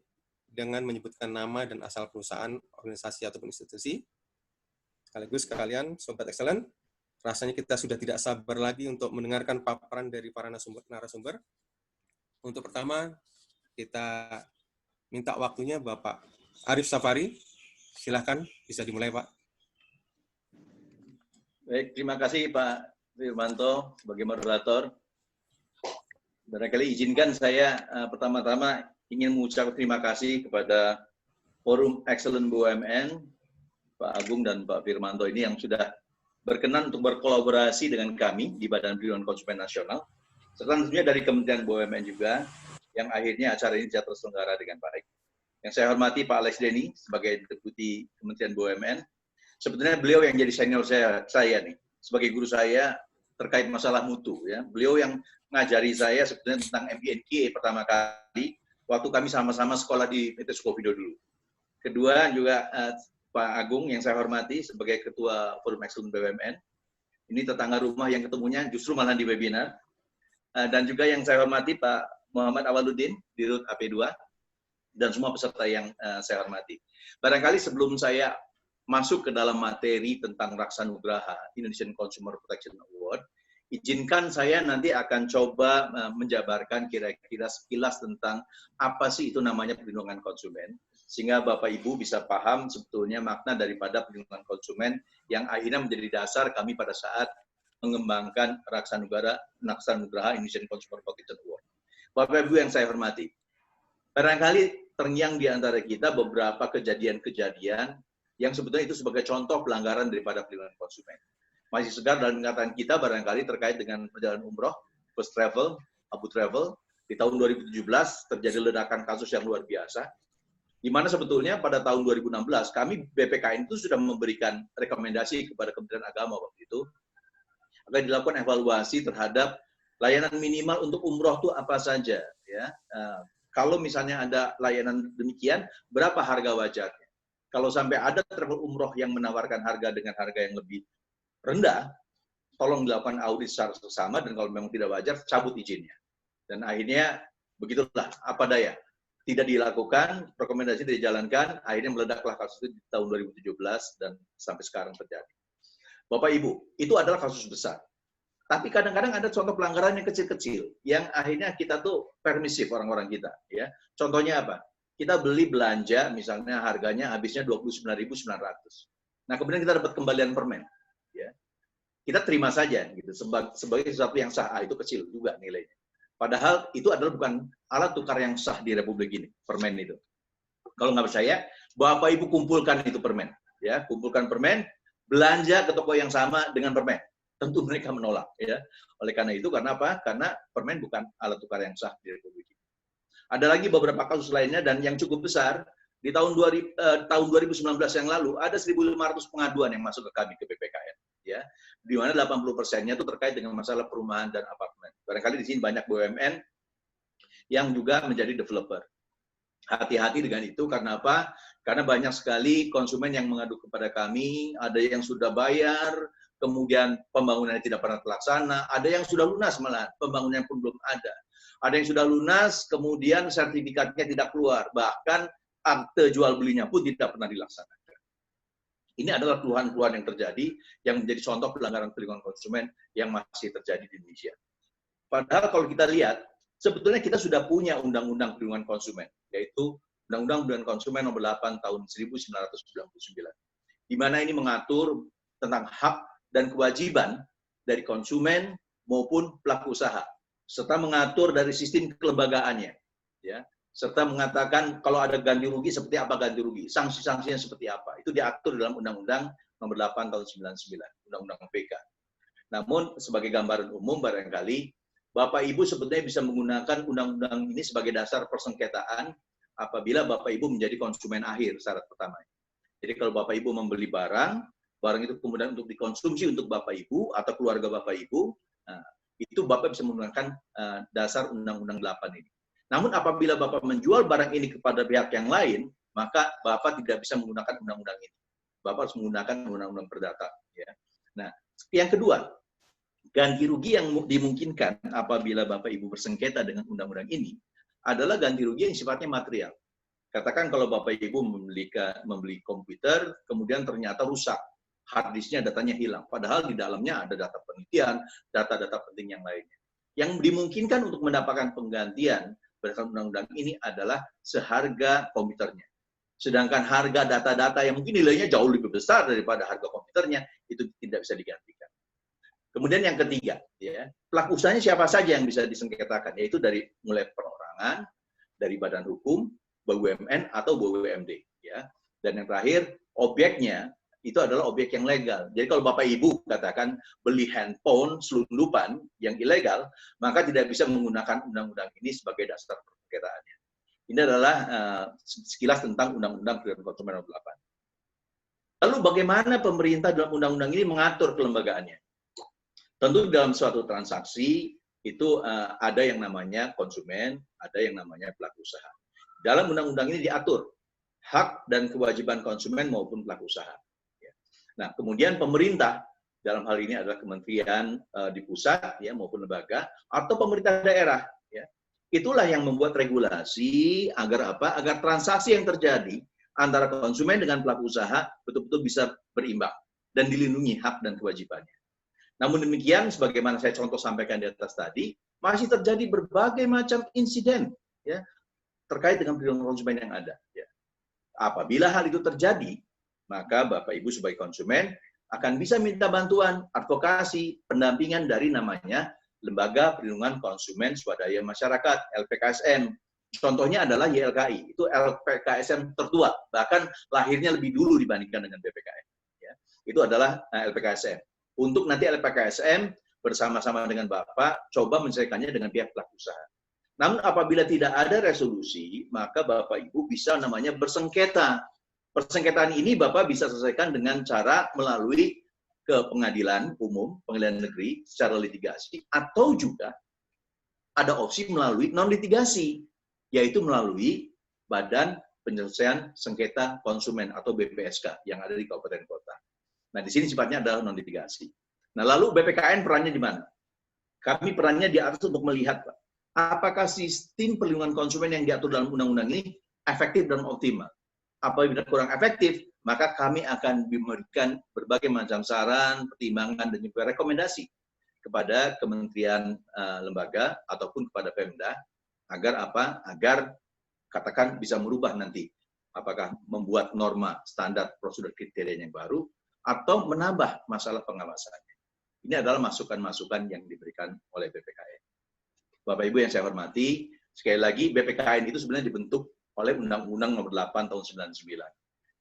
dengan menyebutkan nama dan asal perusahaan, organisasi, ataupun institusi. Sekaligus kalian, Sobat Excellent, rasanya kita sudah tidak sabar lagi untuk mendengarkan paparan dari para narasumber. Untuk pertama, kita minta waktunya Bapak Arif Safari. Silakan, bisa dimulai, Pak. Baik, terima kasih Pak Firmanto sebagai moderator. Barangkali izinkan saya pertama-tama ingin mengucapkan terima kasih kepada Forum Excellent BUMN, Pak Agung dan Pak Firmanto ini yang sudah berkenan untuk berkolaborasi dengan kami di Badan Perlindungan Konsumen Nasional, serta tentunya dari Kementerian BUMN juga, yang akhirnya acara ini bisa terselenggara dengan baik. Yang saya hormati Pak Alex Denny sebagai Deputi Kementerian BUMN. Sebetulnya beliau yang jadi senior saya nih, sebagai guru saya terkait masalah mutu. Ya. Beliau yang ngajari saya sebetulnya tentang MBNK pertama kali, waktu kami sama-sama sekolah di PT Sukovindo dulu. Kedua juga Pak Agung yang saya hormati sebagai Ketua Forum Excellent BUMN. Ini tetangga rumah yang ketemunya justru malah di webinar. Dan juga yang saya hormati Pak Muhammad Awaludin, Dirut AP2, dan semua peserta yang saya hormati. Barangkali sebelum saya masuk ke dalam materi tentang Raksanugraha Indonesian Consumer Protection Award, izinkan saya nanti akan coba menjabarkan kira-kira sekilas tentang apa sih itu namanya perlindungan konsumen, sehingga Bapak Ibu bisa paham sebetulnya makna daripada perlindungan konsumen yang akhirnya menjadi dasar kami pada saat mengembangkan Raksanugraha Indonesian Consumer Protection Award. Bapak Ibu yang saya hormati, barangkali terngiang di antara kita beberapa kejadian-kejadian yang sebetulnya itu sebagai contoh pelanggaran daripada perlindungan konsumen. Masih segar dalam ingatan kita barangkali terkait dengan perjalanan umroh, First Travel, Abu Travel, di tahun 2017 terjadi ledakan kasus yang luar biasa, di mana sebetulnya pada tahun 2016 kami BPKN itu sudah memberikan rekomendasi kepada Kementerian Agama waktu itu, agar dilakukan evaluasi terhadap layanan minimal untuk umroh itu apa saja. Ya. Kalau misalnya ada layanan demikian, berapa harga wajarnya? Kalau sampai ada travel umroh yang menawarkan harga dengan harga yang lebih rendah, tolong dilakukan audit secara bersama, dan kalau memang tidak wajar, cabut izinnya. Dan akhirnya, begitulah, apa daya. Tidak dilakukan, rekomendasi tidak dijalankan, akhirnya meledaklah kasus itu di tahun 2017, dan sampai sekarang terjadi. Bapak Ibu, itu adalah kasus besar. Tapi kadang-kadang ada contoh pelanggaran yang kecil-kecil, yang akhirnya kita tuh permisif orang-orang kita. Ya. Contohnya apa? Kita beli belanja, misalnya harganya habisnya 29.900. Nah, kemudian kita dapat kembalian permen. Ya. Kita terima saja gitu sebagai sesuatu yang sah. Itu kecil juga nilainya. Padahal itu adalah bukan alat tukar yang sah di Republik ini, permen itu. Kalau nggak percaya, Bapak Ibu kumpulkan itu permen, ya, kumpulkan permen, belanja ke toko yang sama dengan permen. Tentu mereka menolak, ya. Oleh karena itu, karena apa? Karena permen bukan alat tukar yang sah di Republik ini. Ada lagi beberapa kasus lainnya dan yang cukup besar. Di tahun 2019 yang lalu ada 1.500 pengaduan yang masuk ke kami, ke BPKN, ya, di mana 80%-nya itu terkait dengan masalah perumahan dan apartemen. Barangkali di sini banyak BUMN yang juga menjadi developer. Hati-hati dengan itu, karena apa? Karena banyak sekali konsumen yang mengadu kepada kami, ada yang sudah bayar, kemudian pembangunannya tidak pernah terlaksana, ada yang sudah lunas malah, pembangunannya pun belum ada. Ada yang sudah lunas, kemudian sertifikatnya tidak keluar, bahkan akte jual belinya pun tidak pernah dilaksanakan. Ini adalah keluhan-keluhan yang terjadi, yang menjadi contoh pelanggaran perlindungan konsumen yang masih terjadi di Indonesia. Padahal kalau kita lihat, sebetulnya kita sudah punya Undang-Undang Perlindungan Konsumen, yaitu Undang-Undang Perlindungan Konsumen nomor 8 tahun 1999, di mana ini mengatur tentang hak dan kewajiban dari konsumen maupun pelaku usaha, serta mengatur dari sistem kelembagaannya, ya. Serta mengatakan kalau ada ganti rugi, seperti apa ganti rugi, sanksi-sanksinya seperti apa. Itu diatur dalam Undang-Undang nomor 8 tahun 99, Undang-Undang PK. Namun, sebagai gambaran umum barangkali, Bapak Ibu sebetulnya bisa menggunakan undang-undang ini sebagai dasar persengketaan apabila Bapak Ibu menjadi konsumen akhir, syarat pertama. Jadi kalau Bapak Ibu membeli barang itu kemudian untuk dikonsumsi untuk Bapak Ibu atau keluarga Bapak Ibu, nah, itu Bapak bisa menggunakan dasar Undang-Undang 8 ini. Namun apabila Bapak menjual barang ini kepada pihak yang lain, maka Bapak tidak bisa menggunakan undang-undang ini. Bapak harus menggunakan undang-undang perdata. Ya. Nah, yang kedua, ganti rugi yang dimungkinkan apabila Bapak Ibu bersengketa dengan undang-undang ini adalah ganti rugi yang sifatnya material. Katakan kalau Bapak Ibu membeli komputer, kemudian ternyata rusak, hard disknya datanya hilang, padahal di dalamnya ada data penelitian, data-data penting yang lainnya. Yang dimungkinkan untuk mendapatkan penggantian berdasarkan undang-undang ini adalah seharga komputernya. Sedangkan harga data-data yang mungkin nilainya jauh lebih besar daripada harga komputernya, itu tidak bisa digantikan. Kemudian yang ketiga, ya, pelaku usahanya siapa saja yang bisa disengketakan, yaitu dari mulai perorangan, dari badan hukum, BUMN atau BUMD, ya. Dan yang terakhir, objeknya itu adalah objek yang legal. Jadi kalau Bapak Ibu katakan beli handphone selundupan yang ilegal, maka tidak bisa menggunakan undang-undang ini sebagai dasar persengketaannya. Ini adalah sekilas tentang Undang-Undang Perlindungan Konsumen Nomor 8. Lalu bagaimana pemerintah dalam undang-undang ini mengatur kelembagaannya? Tentu dalam suatu transaksi itu ada yang namanya konsumen, ada yang namanya pelaku usaha. Dalam undang-undang ini diatur hak dan kewajiban konsumen maupun pelaku usaha. Nah, kemudian pemerintah dalam hal ini adalah kementerian di pusat ya maupun lembaga atau pemerintah daerah ya. Itulah yang membuat regulasi agar apa? Agar transaksi yang terjadi antara konsumen dengan pelaku usaha betul-betul bisa berimbang dan dilindungi hak dan kewajibannya. Namun demikian, sebagaimana saya contoh sampaikan di atas tadi, masih terjadi berbagai macam insiden ya terkait dengan perlindungan konsumen yang ada. Ya. Apabila hal itu terjadi, maka Bapak Ibu sebagai konsumen akan bisa minta bantuan, advokasi, pendampingan dari namanya Lembaga Perlindungan Konsumen Swadaya Masyarakat, LPKSM. Contohnya adalah YLKI, itu LPKSM tertua, bahkan lahirnya lebih dulu dibandingkan dengan BPKN. Ya. Itu adalah LPKSM. Untuk nanti LPKSM bersama-sama dengan Bapak, coba menyelesaikannya dengan pihak pelaku usaha. Namun apabila tidak ada resolusi, maka Bapak Ibu bisa namanya bersengketa. Persengketaan ini Bapak bisa selesaikan dengan cara melalui ke pengadilan umum, pengadilan negeri secara litigasi, atau juga ada opsi melalui non-litigasi, yaitu melalui Badan Penyelesaian Sengketa Konsumen atau BPSK yang ada di kabupaten kota. Nah, di sini sifatnya adalah non-litigasi. Nah, lalu BPKN perannya di mana? Kami perannya di atas untuk melihat, Pak, apakah sistem perlindungan konsumen yang diatur dalam undang-undang ini efektif dan optimal. Apabila kurang efektif, maka kami akan memberikan berbagai macam saran, pertimbangan, dan juga rekomendasi kepada kementerian lembaga ataupun kepada Pemda agar apa? Agar katakan bisa merubah nanti, apakah membuat norma standar prosedur kriteria yang baru atau menambah masalah pengawasannya. Ini adalah masukan-masukan yang diberikan oleh BPKN. Bapak Ibu yang saya hormati, sekali lagi BPKN itu sebenarnya dibentuk oleh Undang-Undang Nomor 8 Tahun 99.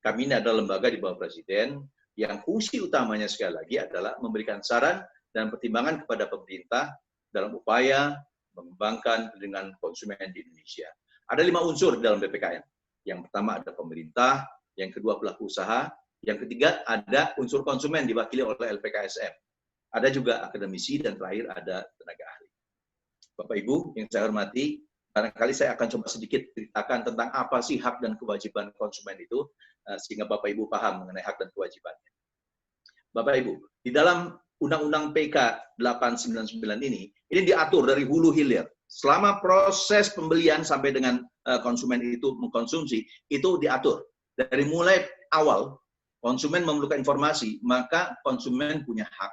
Kami ini adalah lembaga di bawah Presiden yang fungsi utamanya sekali lagi adalah memberikan saran dan pertimbangan kepada pemerintah dalam upaya mengembangkan perlindungan konsumen di Indonesia. Ada 5 unsur dalam BPKN. Yang pertama ada pemerintah, yang kedua pelaku usaha, yang ketiga ada unsur konsumen diwakili oleh LPKSM. Ada juga akademisi dan terakhir ada tenaga ahli. Bapak Ibu yang saya hormati, barangkali saya akan coba sedikit ceritakan tentang apa sih hak dan kewajiban konsumen itu, sehingga Bapak Ibu paham mengenai hak dan kewajibannya. Bapak Ibu, di dalam Undang-Undang PK 899 ini diatur dari hulu hilir. Selama proses pembelian sampai dengan konsumen itu mengkonsumsi, itu diatur. Dari mulai awal, konsumen memerlukan informasi, maka konsumen punya hak.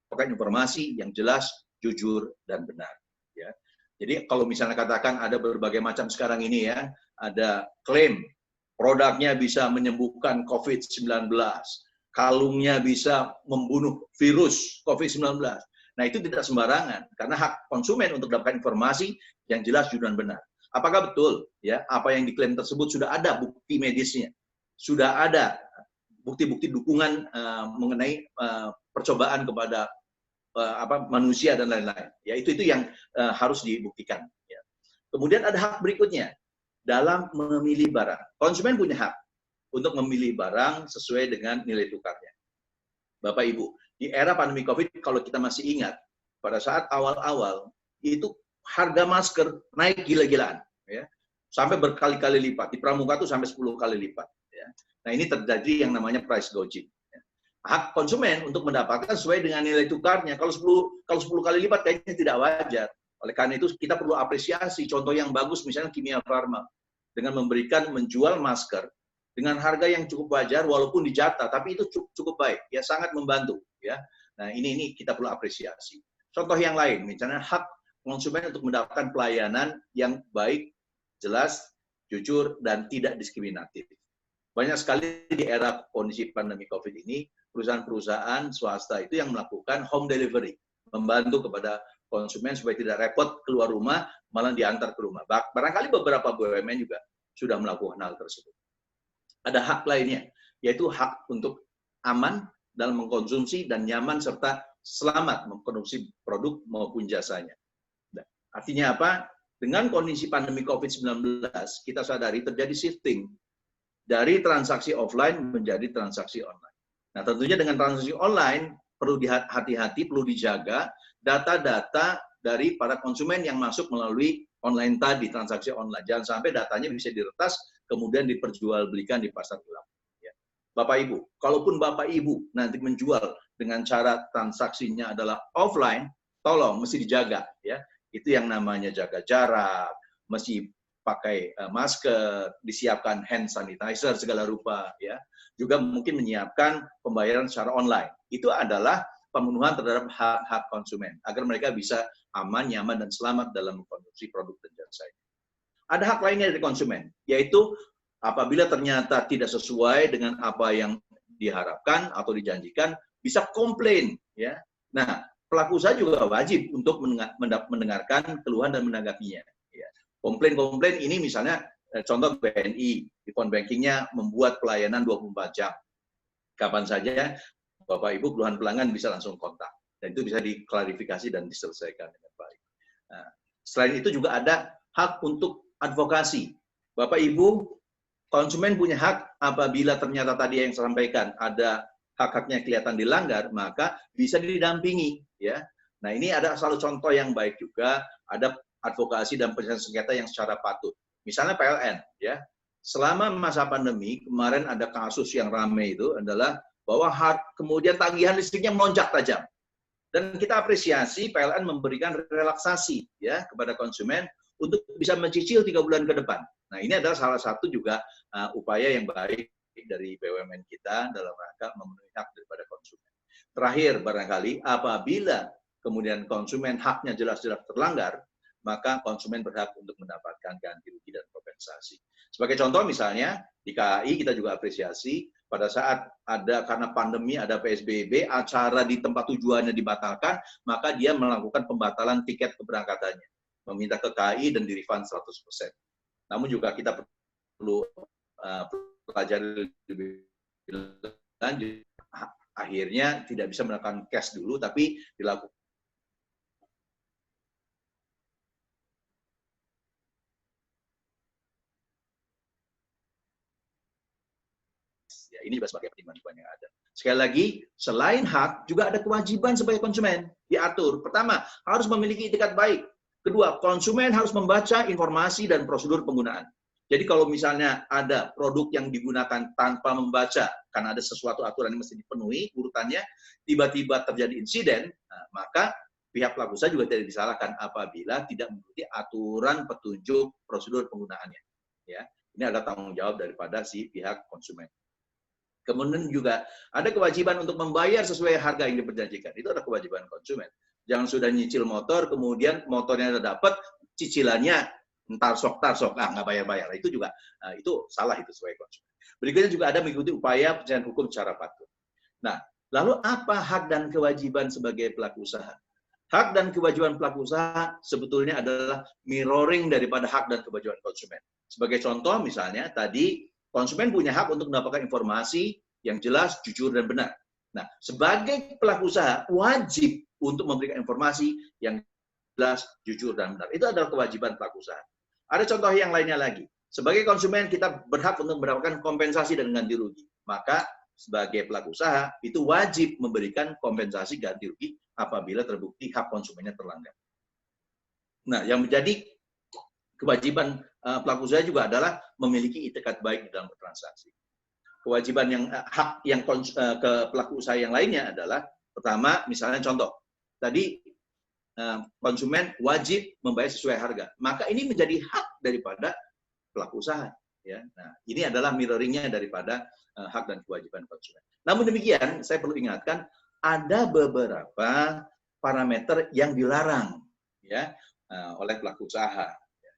Pokoknya informasi yang jelas, jujur, dan benar. Ya. Jadi kalau misalnya katakan ada berbagai macam sekarang ini ya, ada klaim produknya bisa menyembuhkan COVID-19, kalungnya bisa membunuh virus COVID-19. Nah itu tidak sembarangan, karena hak konsumen untuk mendapatkan informasi yang jelas, jujur, dan benar. Apakah betul ya apa yang diklaim tersebut sudah ada bukti medisnya, sudah ada bukti-bukti dukungan mengenai percobaan kepada manusia dan lain-lain. Ya itu yang harus dibuktikan. Ya. Kemudian ada hak berikutnya. dalam memilih barang. Konsumen punya hak untuk memilih barang sesuai dengan nilai tukarnya. Bapak Ibu, di era pandemi COVID, kalau kita masih ingat, pada saat awal-awal, itu harga masker naik gila-gilaan. Ya. Sampai berkali-kali lipat. Di Pramuka itu sampai 10 kali lipat. Ya. Nah, ini terjadi yang namanya price gouging. Ya. Hak konsumen untuk mendapatkan sesuai dengan nilai tukarnya. Kalau 10 kali lipat kayaknya tidak wajar. Oleh karena itu, kita perlu apresiasi. Contoh yang bagus, misalnya Kimia Farma. Dengan menjual masker dengan harga yang cukup wajar walaupun dijata, tapi itu cukup baik, ya sangat membantu, ya. Nah, ini kita perlu apresiasi. Contoh yang lain, misalnya hak konsumen untuk mendapatkan pelayanan yang baik, jelas, jujur, dan tidak diskriminatif. Banyak sekali di era kondisi pandemi COVID ini, perusahaan-perusahaan swasta itu yang melakukan home delivery, membantu kepada konsumen supaya tidak repot keluar rumah, malah diantar ke rumah. Barangkali beberapa BUMN juga sudah melakukan hal tersebut. Ada hak lainnya, yaitu hak untuk aman dalam mengkonsumsi dan nyaman serta selamat mengkonsumsi produk maupun jasanya. Artinya apa? Dengan kondisi pandemi COVID-19, kita sadari terjadi shifting dari transaksi offline menjadi transaksi online. Nah, tentunya dengan transaksi online, perlu hati-hati, perlu dijaga data-data dari para konsumen yang masuk melalui online tadi, transaksi online. Jangan sampai datanya bisa diretas, kemudian diperjualbelikan di pasar gelap. Ya. Bapak Ibu, kalaupun Bapak Ibu nanti menjual dengan cara transaksinya adalah offline, tolong mesti dijaga. Ya. Itu yang namanya jaga jarak, mesti pakai masker, disiapkan hand sanitizer segala rupa. Ya. Juga mungkin menyiapkan pembayaran secara online. Itu adalah pemenuhan terhadap hak-hak konsumen, agar mereka bisa aman, nyaman, dan selamat dalam mengkonsumsi produk dan jasa. Ada hak lainnya dari konsumen, yaitu apabila ternyata tidak sesuai dengan apa yang diharapkan atau dijanjikan, bisa komplain. Ya. Nah, pelaku usaha juga wajib untuk mendengarkan keluhan dan menanggapinya. Ya. Komplain-komplain ini misalnya, contoh BNI, di phone bankingnya membuat pelayanan 24 jam. Kapan saja Bapak Ibu keluhan pelanggan bisa langsung kontak. Dan itu bisa diklarifikasi dan diselesaikan dengan baik. Nah, selain itu juga ada hak untuk advokasi. Bapak Ibu, konsumen punya hak apabila ternyata tadi yang saya sampaikan ada hak-haknya kelihatan dilanggar, maka bisa didampingi. Ya. Nah, ini ada salah contoh yang baik juga, ada advokasi dan penyelesaian sengketa yang secara patut. Misalnya PLN, ya. Selama masa pandemi, kemarin ada kasus yang ramai itu adalah bahwa kemudian tagihan listriknya melonjak tajam. Dan kita apresiasi PLN memberikan relaksasi ya kepada konsumen untuk bisa mencicil 3 bulan ke depan. Nah, ini adalah salah satu juga upaya yang baik dari BUMN kita dalam rangka memenuhi hak daripada konsumen. Terakhir, barangkali apabila kemudian konsumen haknya jelas-jelas terlanggar, maka konsumen berhak untuk mendapatkan ganti rugi dan kompensasi. Sebagai contoh misalnya, di KAI kita juga apresiasi pada saat ada karena pandemi, ada PSBB, acara di tempat tujuannya dibatalkan, maka dia melakukan pembatalan tiket keberangkatannya, meminta ke KAI dan di-refund 100%. Namun juga kita perlu pelajari lebih lanjut. Akhirnya tidak bisa melakukan cash dulu, tapi dilakukan ya, ini juga sebagai pertimbangan yang ada. Sekali lagi, selain hak, juga ada kewajiban sebagai konsumen diatur. Pertama, harus memiliki etikat baik. Kedua, konsumen harus membaca informasi dan prosedur penggunaan. Jadi kalau misalnya ada produk yang digunakan tanpa membaca, karena ada sesuatu aturan yang mesti dipenuhi urutannya, tiba-tiba terjadi insiden, maka pihak pelaku usaha juga tidak disalahkan apabila tidak mengikuti aturan petunjuk prosedur penggunaannya. Ya, ini adalah tanggung jawab daripada si pihak konsumen. Kemudian juga ada kewajiban untuk membayar sesuai harga yang diperjanjikan. Itu adalah kewajiban konsumen. Jangan sudah nyicil motor, kemudian motornya sudah dapat, cicilannya ntar sok, nggak bayar-bayar. Itu juga, itu salah itu sebagai konsumen. Berikutnya juga ada mengikuti upaya penyelesaian hukum secara patut. Nah, lalu apa hak dan kewajiban sebagai pelaku usaha? Hak dan kewajiban pelaku usaha sebetulnya adalah mirroring daripada hak dan kewajiban konsumen. Sebagai contoh misalnya, tadi konsumen punya hak untuk mendapatkan informasi yang jelas, jujur, dan benar. Nah, sebagai pelaku usaha, wajib untuk memberikan informasi yang jelas, jujur, dan benar. Itu adalah kewajiban pelaku usaha. Ada contoh yang lainnya lagi. Sebagai konsumen kita berhak untuk mendapatkan kompensasi dan ganti rugi. Maka sebagai pelaku usaha itu wajib memberikan kompensasi ganti rugi apabila terbukti hak konsumennya terlanggar. Nah, yang menjadi kewajiban pelaku usaha juga adalah memiliki itikat baik di dalam bertransaksi. Kewajiban yang hak yang ke pelaku usaha yang lainnya adalah pertama, misalnya contoh tadi konsumen wajib membayar sesuai harga. Maka ini menjadi hak daripada pelaku usaha. Ya, nah ini adalah mirroringnya daripada hak dan kewajiban konsumen. Namun demikian, saya perlu ingatkan ada beberapa parameter yang dilarang, ya, oleh pelaku usaha.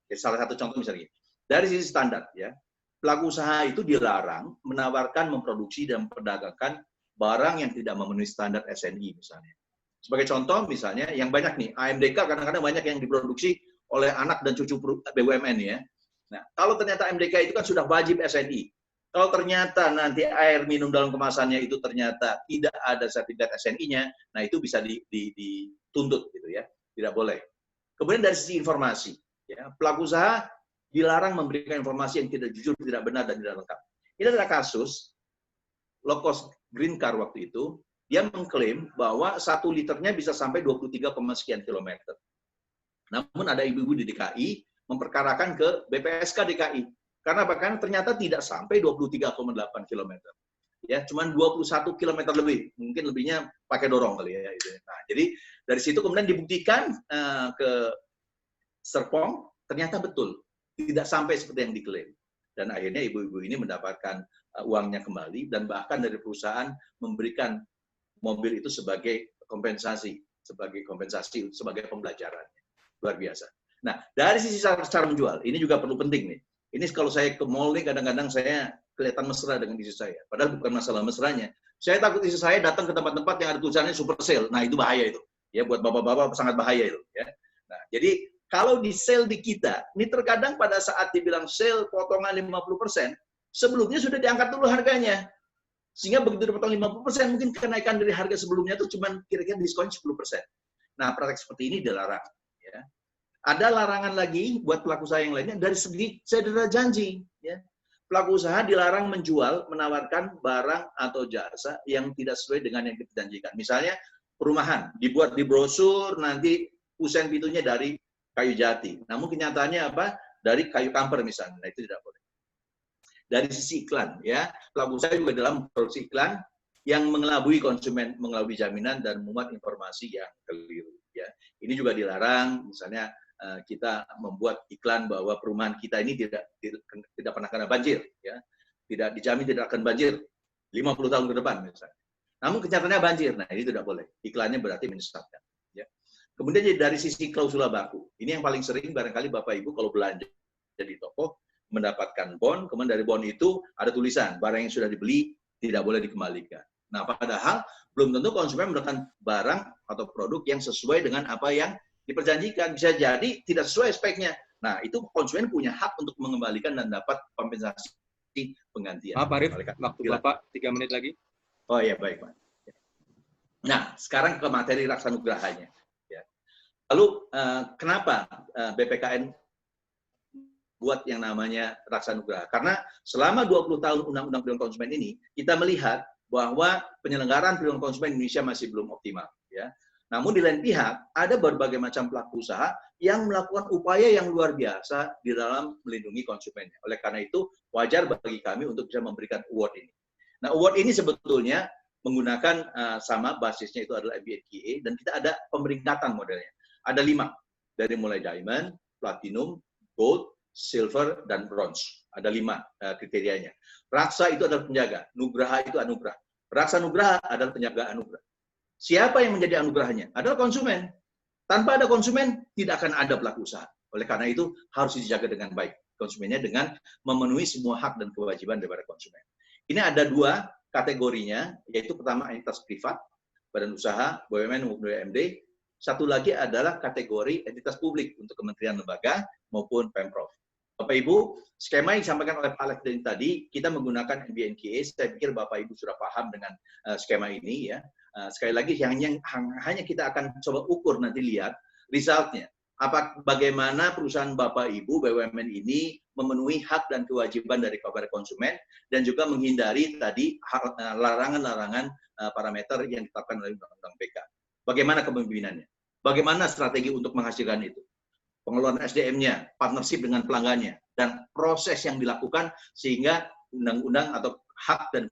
Salah satu contoh misalnya dari sisi standar, ya, pelaku usaha itu dilarang menawarkan, memproduksi dan memperdagangkan barang yang tidak memenuhi standar SNI misalnya. Sebagai contoh misalnya yang banyak nih, AMDK kadang-kadang banyak yang diproduksi oleh anak dan cucu BUMN ya. Nah, kalau ternyata AMDK itu kan sudah wajib SNI. Kalau ternyata nanti air minum dalam kemasannya itu ternyata tidak ada sertifikat SNI-nya, nah itu bisa dituntut gitu ya. Tidak boleh. Kemudian dari sisi informasi, ya, pelaku usaha dilarang memberikan informasi yang tidak jujur, tidak benar dan tidak lengkap. Ini adalah kasus low cost green car waktu itu. Dia mengklaim bahwa 1 liternya bisa sampai 23, sekian kilometer. Namun ada ibu-ibu di DKI memperkarakan ke BPSK DKI. Karena bahkan ternyata tidak sampai 23,8 kilometer. Ya, cuman 21 kilometer lebih. Mungkin lebihnya pakai dorong kali ya. Nah, jadi dari situ kemudian dibuktikan ke Serpong, ternyata betul. Tidak sampai seperti yang diklaim. Dan akhirnya ibu-ibu ini mendapatkan uangnya kembali dan bahkan dari perusahaan memberikan mobil itu sebagai kompensasi, sebagai pembelajaran. Luar biasa. Nah, dari sisi cara menjual, ini juga perlu penting nih. Ini kalau saya ke mall nih, kadang-kadang saya kelihatan mesra dengan istri saya. Padahal bukan masalah mesranya. Saya takut istri saya datang ke tempat-tempat yang ada tulisannya super sale. Nah, itu bahaya itu. Ya, buat bapak-bapak sangat bahaya itu. Ya. Nah, jadi kalau di sale di kita, ini terkadang pada saat dibilang sale potongan 50%, sebelumnya sudah diangkat dulu harganya. Sehingga begitu dipotong 50%, mungkin kenaikan dari harga sebelumnya itu cuma kira-kira diskon 10%. Nah, praktek seperti ini dilarang. Ya. Ada larangan lagi buat pelaku usaha yang lainnya dari segi cedera janji. Ya. Pelaku usaha dilarang menjual, menawarkan barang atau jasa yang tidak sesuai dengan yang dijanjikan. Misalnya, perumahan, dibuat di brosur, nanti kusen pintunya dari kayu jati. Namun kenyataannya apa? Dari kayu kamper misalnya. Nah, itu tidak boleh. Dari sisi iklan, ya, pelaku usaha juga dalam produksi iklan yang mengelabui konsumen, mengelabui jaminan dan memuat informasi yang keliru. Ya, ini juga dilarang. Misalnya kita membuat iklan bahwa perumahan kita ini tidak pernah kena banjir, ya, tidak dijamin tidak akan banjir 50 tahun ke depan misalnya. Namun kenyataannya banjir. Nah, ini tidak boleh. Iklannya berarti menyesatkan. Ya. Kemudian dari sisi klausula baku, ini yang paling sering barangkali Bapak Ibu kalau belanja di toko mendapatkan bon, kemudian dari bon itu ada tulisan barang yang sudah dibeli tidak boleh dikembalikan. Nah, padahal belum tentu konsumen mendapatkan barang atau produk yang sesuai dengan apa yang diperjanjikan. Bisa jadi tidak sesuai speknya. Nah, itu konsumen punya hak untuk mengembalikan dan dapat kompensasi penggantian. Pak Arif, waktu Bapak 3 menit lagi. Oh iya, baik Pak. Nah, sekarang ke materi Raksanugrahanya. Ya. Lalu, kenapa BPKN buat yang namanya Raksanugraha? Karena selama 20 tahun Undang-Undang Perlindungan Konsumen ini, kita melihat bahwa penyelenggaraan perlindungan konsumen Indonesia masih belum optimal. Ya. Namun di lain pihak, ada berbagai macam pelaku usaha yang melakukan upaya yang luar biasa di dalam melindungi konsumennya. Oleh karena itu, wajar bagi kami untuk bisa memberikan award ini. Nah, award ini sebetulnya menggunakan sama basisnya itu adalah MBNKA, dan kita ada pemeringkatan modelnya. Ada 5, dari mulai diamond, platinum, gold, silver, dan bronze. Ada 5 kriterianya. Raksa itu adalah penjaga, Nugraha itu anugerah. Raksa Nugraha adalah penjaga anugerah. Siapa yang menjadi anugerahnya? Adalah konsumen. Tanpa ada konsumen, tidak akan ada pelaku usaha. Oleh karena itu, harus dijaga dengan baik konsumennya dengan memenuhi semua hak dan kewajiban daripada konsumen. Ini ada 2 kategorinya, yaitu pertama entitas privat, badan usaha, BUMN maupun BUMD. Satu lagi adalah kategori entitas publik untuk kementerian lembaga maupun Pemprov. Bapak Ibu, skema yang disampaikan oleh Pak Alek tadi, kita menggunakan MBNKA. Saya pikir Bapak Ibu sudah paham dengan skema ini, ya. Sekali lagi, hanya kita akan coba ukur nanti lihat resultnya. Bagaimana perusahaan Bapak Ibu BUMN ini memenuhi hak dan kewajiban dari kepada konsumen dan juga menghindari tadi larangan-larangan parameter yang ditetapkan oleh Undang-Undang PK. Bagaimana kepemimpinannya? Bagaimana strategi untuk menghasilkan itu? Pengelolaan SDM-nya, partnership dengan pelanggannya, dan proses yang dilakukan sehingga undang-undang atau hak dan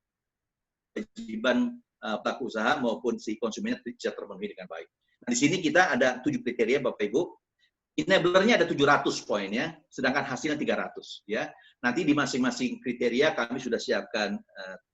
kewajiban pelaku usaha maupun si konsumennya bisa terpenuhi dengan baik. Nah, di sini kita ada 7 kriteria Bapak Ibu. Enabler-nya ada 700 poinnya, sedangkan hasilnya 300. Ya. Nanti di masing-masing kriteria kami sudah siapkan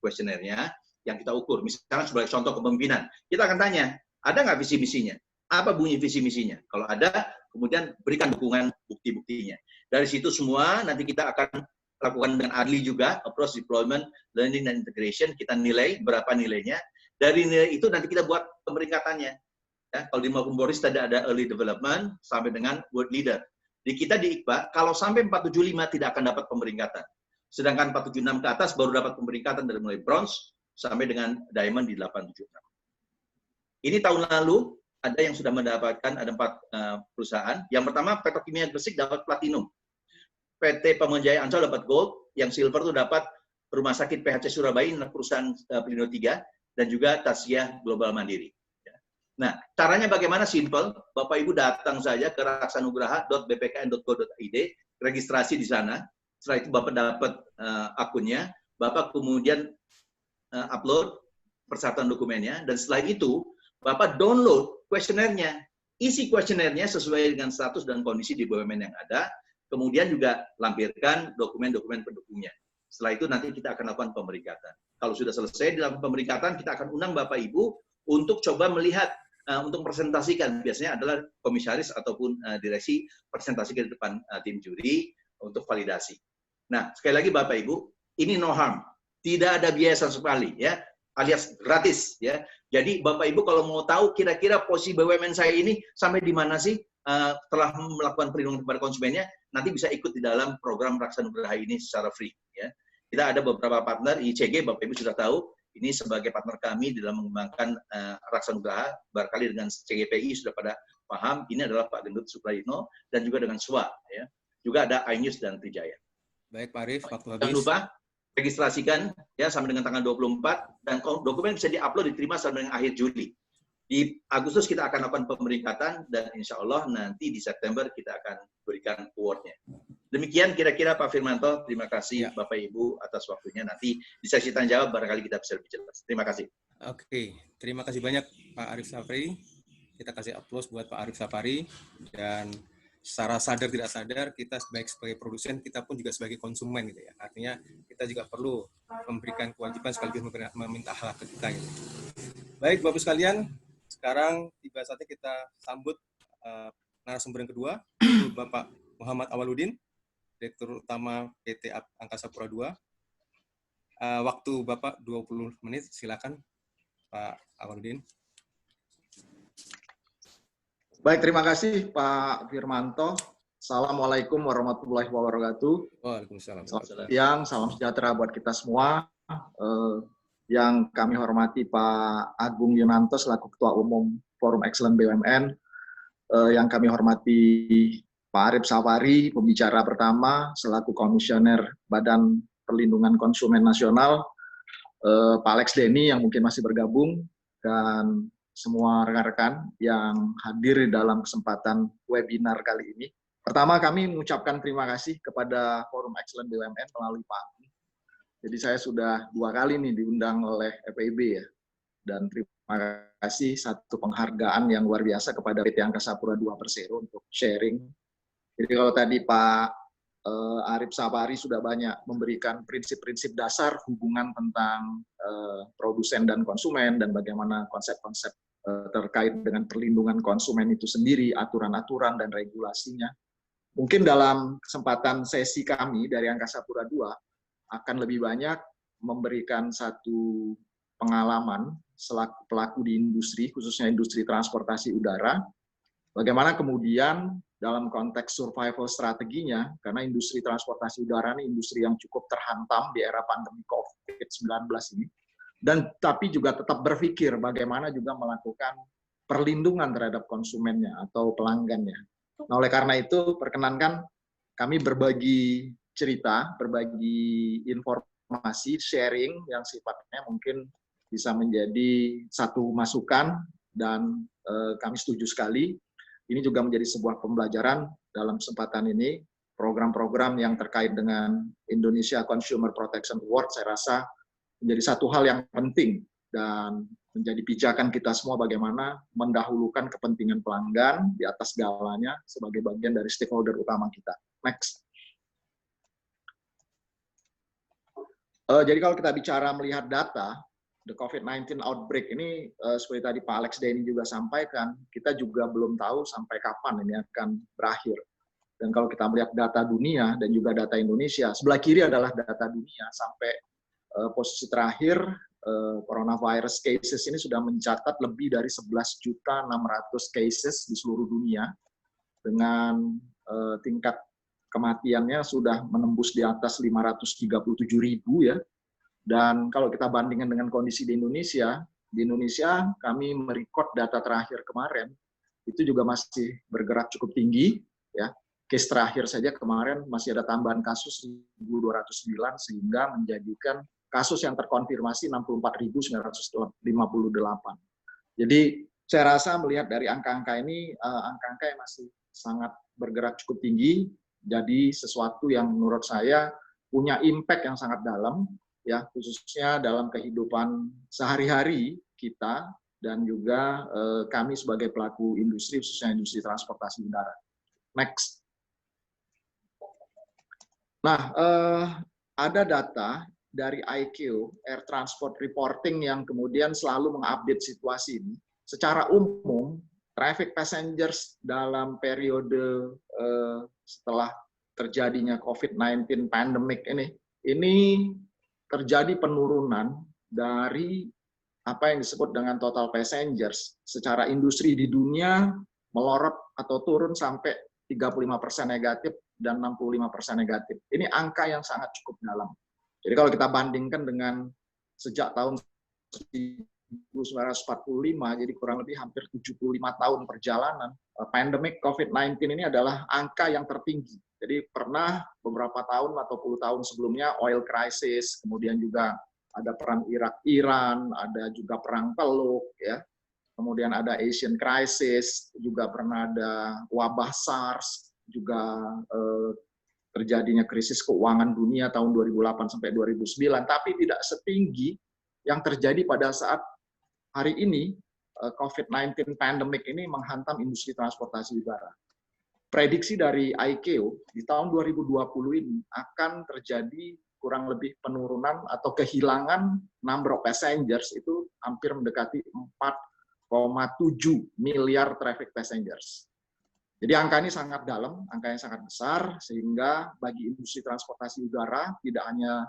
kuesionernya yang kita ukur. Misalnya sebagai contoh kepemimpinan, kita akan tanya, ada nggak visi misinya? Apa bunyi visi misinya? Kalau ada, kemudian berikan dukungan bukti-buktinya. Dari situ semua nanti kita akan lakukan dengan adli juga, approach, deployment, learning, dan integration. Kita nilai berapa nilainya. Dari nilai itu nanti kita buat pemeringkatannya. Ya, kalau di Maupun Boris tadi ada early development sampai dengan world leader. Di kita di IKBA, kalau sampai 475 tidak akan dapat pemeringkatan. Sedangkan 476 ke atas baru dapat pemeringkatan dari mulai bronze sampai dengan diamond di 876. Ini tahun lalu ada yang sudah mendapatkan, ada 4 perusahaan. Yang pertama, Petrokimia Gresik dapat platinum. PT Pamengjaya Ancol dapat gold, yang silver itu dapat Rumah Sakit PHC Surabaya, perusahaan Pelindo 3, dan juga Tasya Global Mandiri. Nah, caranya bagaimana? Simple. Bapak Ibu datang saja ke raksanugraha.bpkn.go.id, registrasi di sana. Setelah itu Bapak dapat akunnya, Bapak kemudian upload persyaratan dokumennya, dan setelah itu Bapak download kuesionernya. Isi kuesionernya sesuai dengan status dan kondisi di BUMN yang ada, kemudian juga lampirkan dokumen-dokumen pendukungnya. Setelah itu nanti kita akan lakukan pemeringkatan. Kalau sudah selesai dilakukan pemeringkatan, kita akan undang Bapak Ibu untuk coba melihat, untuk presentasikan, biasanya adalah komisaris ataupun direksi presentasi ke depan tim juri untuk validasi. Nah, sekali lagi Bapak Ibu, ini no harm, tidak ada biaya sama sekali, ya, alias gratis, ya. Jadi Bapak Ibu kalau mau tahu kira-kira posisi BUMN saya ini sampai di mana sih telah melakukan perlindungan kepada konsumennya, nanti bisa ikut di dalam program Raksanugraha ini secara free, ya. Kita ada beberapa partner, ICG Bapak Ibu sudah tahu. Ini sebagai partner kami dalam mengembangkan Raksanugraha, barangkali dengan CGPI sudah pada paham, ini adalah Pak Gendut Suprayitno, dan juga dengan SWA. Ya. Juga ada iNews dan Trijaya. Baik Pak Arif, waktu habis. Jangan lupa, registrasikan ya sampai dengan tanggal 24, dan dokumen bisa di-upload, diterima sampai dengan akhir Juli. Di Agustus kita akan lakukan pemeringkatan, dan insya Allah nanti di September kita akan berikan award-nya. Demikian kira-kira Pak Firmanto, terima kasih Bapak Ibu atas waktunya. Nanti di sesi tanya jawab barangkali kita bisa lebih jelas. Terima kasih. Oke, terima kasih banyak Pak Arif Safari. Kita kasih aplaus buat Pak Arif Safari. Dan secara sadar tidak sadar, kita sebagai produsen, kita pun juga sebagai konsumen gitu ya. Artinya kita juga perlu memberikan kewajiban sekaligus meminta hak ke kita gitu. Baik Bapak sekalian, sekarang tiba saatnya kita sambut narasumber yang kedua, Bapak Muhammad Awaludin, Direktur Utama PT Angkasa Pura II. Waktu Bapak 20 menit, silakan Pak Awaludin. Baik, terima kasih Pak Firmanto. Assalamualaikum warahmatullahi wabarakatuh. Waalaikumsalam. Selamat siang, salam sejahtera buat kita semua. Yang kami hormati Pak Agung Yunanto selaku Ketua Umum Forum Excellent BUMN. Yang kami hormati Pak Arif Safari, pembicara pertama selaku Komisioner Badan Perlindungan Konsumen Nasional, Pak Alex Denny yang mungkin masih bergabung, dan semua rekan-rekan yang hadir dalam kesempatan webinar kali ini. Pertama, kami mengucapkan terima kasih kepada Forum Excellent BUMN melalui Pak Agung. Jadi saya sudah 2 kali nih diundang oleh FEB ya, dan terima kasih satu penghargaan yang luar biasa kepada PT Angkasa Pura II Persero untuk sharing. Jadi kalau tadi Pak Arif Safari sudah banyak memberikan prinsip-prinsip dasar hubungan tentang produsen dan konsumen, dan bagaimana konsep-konsep terkait dengan perlindungan konsumen itu sendiri, aturan-aturan dan regulasinya. Mungkin dalam kesempatan sesi kami dari Angkasa Pura II akan lebih banyak memberikan satu pengalaman selaku pelaku di industri, khususnya industri transportasi udara, bagaimana kemudian dalam konteks survival strateginya, karena industri transportasi udara ini industri yang cukup terhantam di era pandemi COVID-19 ini, dan tapi juga tetap berpikir bagaimana juga melakukan perlindungan terhadap konsumennya atau pelanggannya. Nah, oleh karena itu, perkenankan kami berbagi cerita, berbagi informasi, sharing yang sifatnya mungkin bisa menjadi satu masukan, dan kami setuju sekali. Ini juga menjadi sebuah pembelajaran dalam kesempatan ini. Program-program yang terkait dengan Indonesia Consumer Protection Award saya rasa menjadi satu hal yang penting dan menjadi pijakan kita semua bagaimana mendahulukan kepentingan pelanggan di atas segalanya sebagai bagian dari stakeholder utama kita. Next. Jadi kalau kita bicara melihat data, the COVID-19 outbreak ini seperti tadi Pak Alex Denny juga sampaikan, kita juga belum tahu sampai kapan ini akan berakhir. Dan kalau kita melihat data dunia dan juga data Indonesia, sebelah kiri adalah data dunia sampai posisi terakhir coronavirus cases ini sudah mencatat lebih dari 11.600.000 cases di seluruh dunia dengan tingkat kematiannya sudah menembus di atas 537.000 ya. Dan kalau kita bandingkan dengan kondisi di Indonesia kami merekod data terakhir kemarin itu juga masih bergerak cukup tinggi ya. Case terakhir saja kemarin masih ada tambahan kasus 1.209 sehingga menjadikan kasus yang terkonfirmasi 64.958. Jadi saya rasa melihat dari angka-angka ini, angka-angka yang masih sangat bergerak cukup tinggi, jadi sesuatu yang menurut saya punya impact yang sangat dalam, ya khususnya dalam kehidupan sehari-hari kita dan juga kami sebagai pelaku industri, khususnya industri transportasi udara. Next. Nah, ada data dari IQ, Air Transport Reporting, yang kemudian selalu mengupdate situasi ini. Secara umum, traffic passengers dalam periode setelah terjadinya COVID-19 pandemic ini terjadi penurunan dari apa yang disebut dengan total passengers. Secara industri di dunia melorot atau turun sampai 35% negatif dan 65% negatif. Ini angka yang sangat cukup dalam. Jadi kalau kita bandingkan dengan sejak tahun 1945, jadi kurang lebih hampir 75 tahun perjalanan, pandemic COVID-19 ini adalah angka yang tertinggi. Jadi pernah beberapa tahun atau puluh tahun sebelumnya oil crisis, kemudian juga ada perang Irak-Iran, ada juga perang Teluk, ya. Kemudian ada Asian crisis, juga pernah ada wabah SARS, juga terjadinya krisis keuangan dunia tahun 2008 sampai 2009, tapi tidak setinggi yang terjadi pada saat hari ini COVID-19 pandemic ini menghantam industri transportasi udara. Prediksi dari ICAO di tahun 2020 ini akan terjadi kurang lebih penurunan atau kehilangan number of passengers itu hampir mendekati 4,7 miliar traffic passengers. Jadi angka ini sangat dalam, angka yang sangat besar, sehingga bagi industri transportasi udara, tidak hanya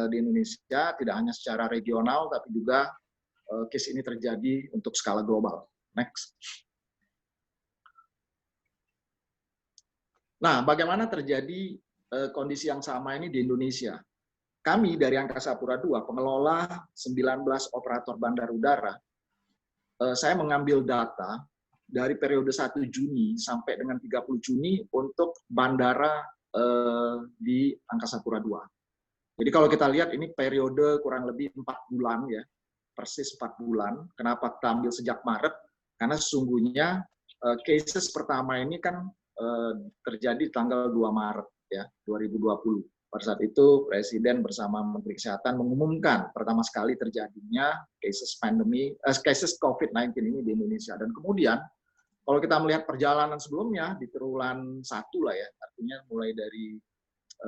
di Indonesia, tidak hanya secara regional, tapi juga case ini terjadi untuk skala global. Next. Nah, bagaimana terjadi kondisi yang sama ini di Indonesia? Kami dari Angkasa Pura II, pengelola 19 operator bandar udara, saya mengambil data dari periode 1 Juni sampai dengan 30 Juni untuk bandara di Angkasa Pura II. Jadi kalau kita lihat ini periode kurang lebih 4 bulan ya, persis 4 bulan. Kenapa kita ambil sejak Maret? Karena sesungguhnya cases pertama ini kan terjadi tanggal 2 Maret ya 2020. Pada saat itu Presiden bersama Menteri Kesehatan mengumumkan pertama sekali terjadinya cases COVID-19 ini di Indonesia. Dan kemudian kalau kita melihat perjalanan sebelumnya di triwulan 1 lah ya, artinya mulai dari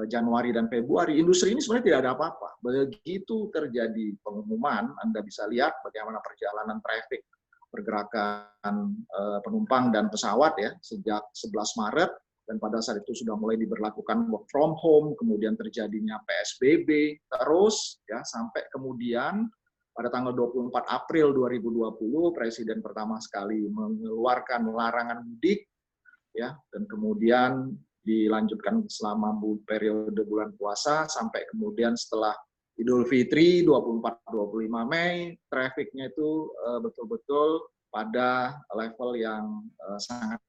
Januari dan Februari, industri ini sebenarnya tidak ada apa-apa. Begitu terjadi pengumuman, Anda bisa lihat bagaimana perjalanan traffic, pergerakan penumpang dan pesawat ya sejak 11 Maret, dan pada saat itu sudah mulai diberlakukan work from home, kemudian terjadinya PSBB, terus ya sampai kemudian pada tanggal 24 April 2020, Presiden pertama sekali mengeluarkan larangan mudik, ya, dan kemudian dilanjutkan selama periode bulan puasa, sampai kemudian setelah Idul Fitri 24-25 Mei, trafficnya itu betul-betul pada level yang sangat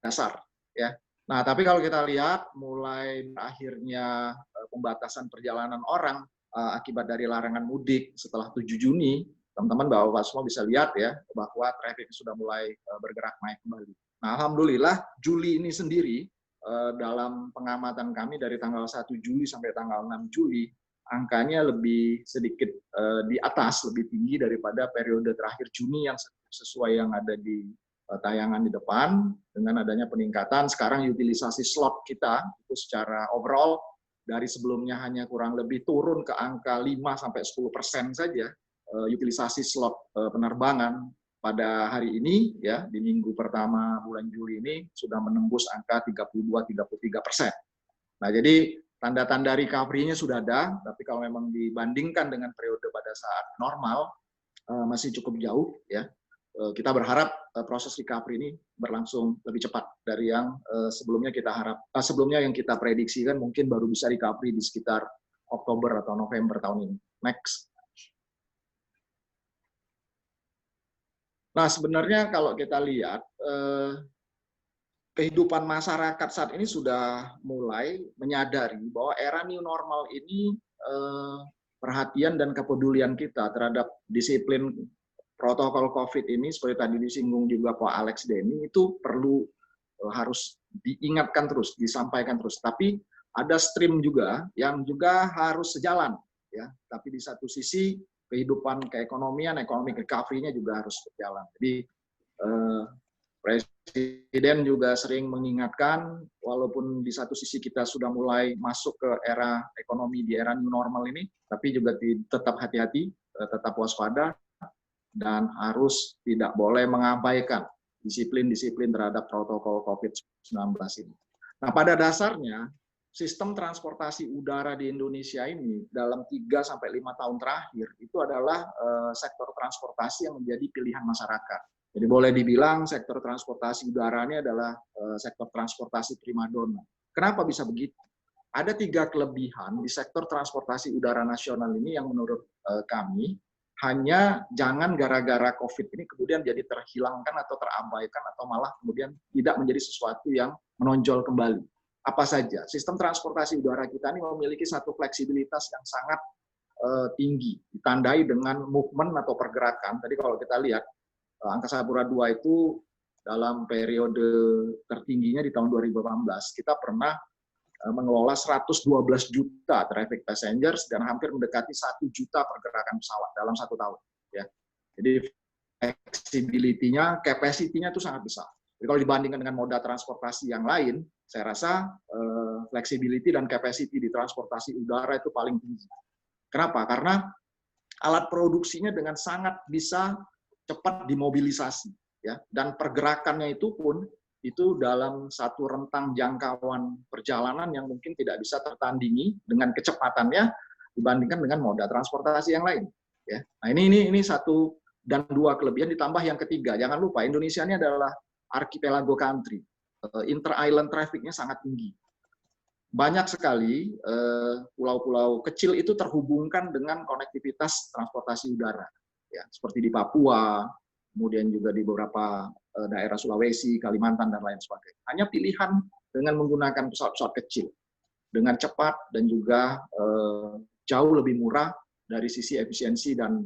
dasar, ya. Nah, tapi kalau kita lihat mulai akhirnya pembatasan perjalanan orang akibat dari larangan mudik setelah 7 Juni, teman-teman Bapak semua bisa lihat ya bahwa traffic sudah mulai bergerak naik kembali. Nah, alhamdulillah Juli ini sendiri dalam pengamatan kami dari tanggal 1 Juli sampai tanggal 6 Juli angkanya lebih sedikit di atas, lebih tinggi daripada periode terakhir Juni yang sesuai yang ada di tayangan di depan. Dengan adanya peningkatan, sekarang utilisasi slot kita itu secara overall dari sebelumnya hanya kurang lebih turun ke angka 5-10% saja utilisasi slot penerbangan pada hari ini ya di minggu pertama bulan Juli ini sudah menembus angka 32-33%. Nah, jadi tanda-tanda recovery-nya sudah ada, tapi kalau memang dibandingkan dengan periode pada saat normal masih cukup jauh ya. Kita berharap proses recovery ini berlangsung lebih cepat dari yang sebelumnya yang kita prediksikan mungkin baru bisa recovery di sekitar Oktober atau November tahun ini. Next. Nah, sebenarnya kalau kita lihat kehidupan masyarakat saat ini sudah mulai menyadari bahwa era new normal ini perhatian dan kepedulian kita terhadap disiplin protokol COVID ini, seperti tadi disinggung juga Pak Alex Denny, itu perlu harus diingatkan terus, disampaikan terus. Tapi ada stream juga yang juga harus sejalan, ya. Tapi di satu sisi kehidupan keekonomian, ekonomi recovery-nya juga harus berjalan. Jadi Presiden juga sering mengingatkan, walaupun di satu sisi kita sudah mulai masuk ke era ekonomi di era new normal ini, tapi juga tetap hati-hati, tetap waspada, dan harus tidak boleh mengabaikan disiplin-disiplin terhadap protokol COVID-19 ini. Nah, pada dasarnya, sistem transportasi udara di Indonesia ini dalam 3-5 tahun terakhir itu adalah sektor transportasi yang menjadi pilihan masyarakat. Jadi boleh dibilang sektor transportasi udara ini adalah sektor transportasi primadona. Kenapa bisa begitu? Ada 3 kelebihan di sektor transportasi udara nasional ini yang menurut kami hanya jangan gara-gara COVID ini kemudian jadi terhilangkan atau terabaikan atau malah kemudian tidak menjadi sesuatu yang menonjol kembali. Apa saja? Sistem transportasi udara kita ini memiliki satu fleksibilitas yang sangat tinggi, ditandai dengan movement atau pergerakan. Tadi kalau kita lihat, Angkasa Pura II itu dalam periode tertingginya di tahun 2018, kita pernah mengelola 112 juta traffic passengers dan hampir mendekati 1 juta pergerakan pesawat dalam 1 tahun. Ya. Jadi flexibility-nya, capacity-nya itu sangat besar. Jadi kalau dibandingkan dengan moda transportasi yang lain, saya rasa flexibility dan capacity di transportasi udara itu paling tinggi. Kenapa? Karena alat produksinya dengan sangat bisa cepat dimobilisasi, ya, dan pergerakannya itu pun itu dalam satu rentang jangkauan perjalanan yang mungkin tidak bisa tertandingi dengan kecepatannya dibandingkan dengan moda transportasi yang lain. Ya. Nah ini 1 dan 2 kelebihan, ditambah yang ketiga. Jangan lupa Indonesia ini adalah archipelago country, inter-island traffic-nya sangat tinggi. Banyak sekali pulau-pulau kecil itu terhubungkan dengan konektivitas transportasi udara, ya, seperti di Papua, kemudian juga di beberapa daerah Sulawesi, Kalimantan, dan lain sebagainya. Hanya pilihan dengan menggunakan pesawat-pesawat kecil, dengan cepat dan juga jauh lebih murah dari sisi efisiensi dan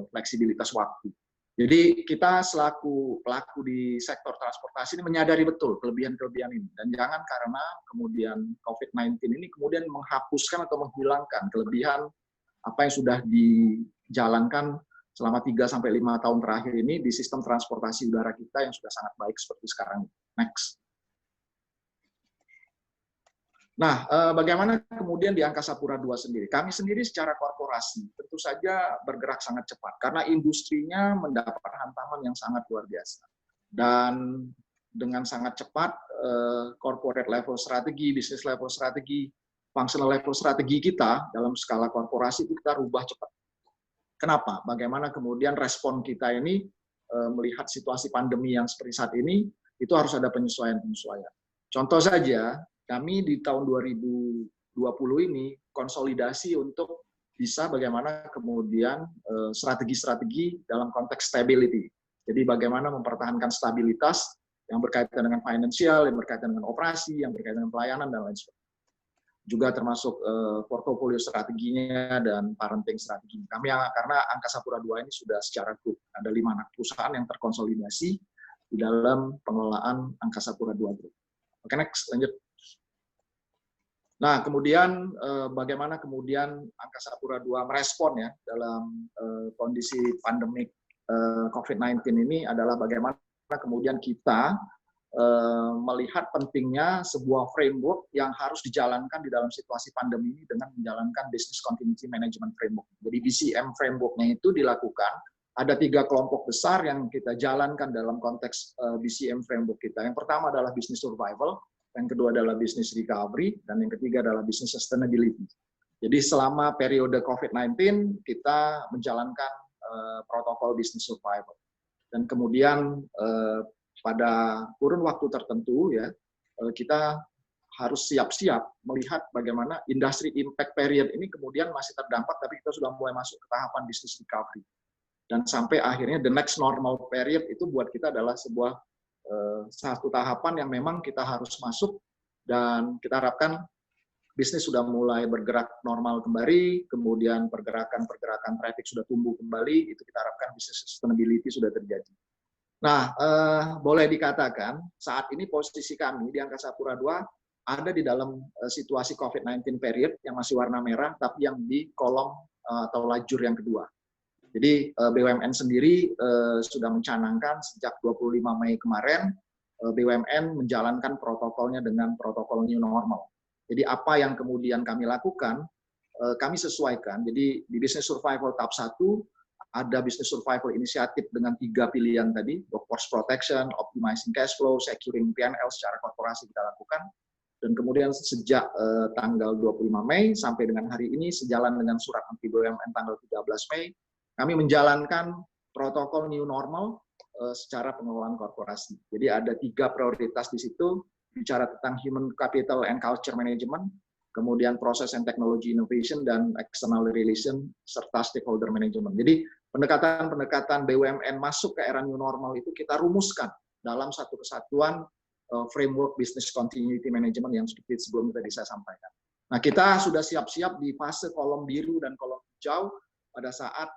fleksibilitas waktu. Jadi kita selaku pelaku di sektor transportasi ini menyadari betul kelebihan-kelebihan ini. Dan jangan karena kemudian COVID-19 ini kemudian menghapuskan atau menghilangkan kelebihan apa yang sudah dijalankan selama 3-5 tahun terakhir ini di sistem transportasi udara kita yang sudah sangat baik seperti sekarang. Next. Nah, bagaimana kemudian di Angkasa Pura II sendiri? Kami sendiri secara korporasi tentu saja bergerak sangat cepat karena industrinya mendapat hantaman yang sangat luar biasa. Dan dengan sangat cepat, corporate level strategi, business level strategi, functional level strategi kita dalam skala korporasi itu kita rubah cepat. Kenapa? Bagaimana kemudian respon kita ini melihat situasi pandemi yang seperti saat ini, itu harus ada penyesuaian-penyesuaian. Contoh saja, kami di tahun 2020 ini konsolidasi untuk bisa bagaimana kemudian strategi-strategi dalam konteks stability. Jadi bagaimana mempertahankan stabilitas yang berkaitan dengan financial, yang berkaitan dengan operasi, yang berkaitan dengan pelayanan, dan lain sebagainya. Juga termasuk portofolio strateginya dan parenting strateginya. Karena Angkasa Pura II ini sudah secara grup, ada 5 anak perusahaan yang terkonsolidasi di dalam pengelolaan Angkasa Pura II Group. Oke, next, lanjut. Nah, kemudian bagaimana kemudian Angkasa Pura II merespon ya dalam kondisi pandemik COVID-19 ini adalah bagaimana kemudian kita melihat pentingnya sebuah framework yang harus dijalankan di dalam situasi pandemi ini dengan menjalankan Business Continuity Management Framework. Jadi BCM framework-nya itu dilakukan, ada 3 kelompok besar yang kita jalankan dalam konteks BCM framework kita. Yang pertama adalah business survival, yang kedua adalah business recovery, dan yang ketiga adalah business sustainability. Jadi selama periode COVID-19 kita menjalankan protokol business survival. Dan kemudian pada kurun waktu tertentu ya kita harus siap-siap melihat bagaimana industri impact period ini kemudian masih terdampak, tapi kita sudah mulai masuk ke tahapan business recovery. Dan sampai akhirnya the next normal period itu buat kita adalah sebuah satu tahapan yang memang kita harus masuk, dan kita harapkan bisnis sudah mulai bergerak normal kembali, kemudian pergerakan traffic sudah tumbuh kembali, itu kita harapkan business sustainability sudah terjadi. Nah, boleh dikatakan saat ini posisi kami di Angkasa Pura II ada di dalam situasi COVID-19 period yang masih warna merah, tapi yang di kolom atau lajur yang kedua. Jadi BUMN sendiri sudah mencanangkan sejak 25 Mei kemarin, BUMN menjalankan protokolnya dengan protokol new normal. Jadi apa yang kemudian kami lakukan, kami sesuaikan. Jadi di Business Survival tahap 1, ada Business Survival Initiative dengan 3 pilihan tadi, workforce protection, optimizing cash flow, securing P&L secara korporasi kita lakukan. Dan kemudian sejak tanggal 25 Mei sampai dengan hari ini, sejalan dengan surat menteri BUMN tanggal 13 Mei, kami menjalankan protokol new normal secara pengelolaan korporasi. Jadi ada 3 prioritas di situ, bicara tentang human capital and culture management, kemudian proses and technology innovation, dan external relation, serta stakeholder management. Jadi pendekatan-pendekatan BUMN masuk ke era new normal itu kita rumuskan dalam satu kesatuan framework business continuity management yang seperti sebelum tadi saya sampaikan. Nah, kita sudah siap-siap di fase kolom biru dan kolom hijau pada saat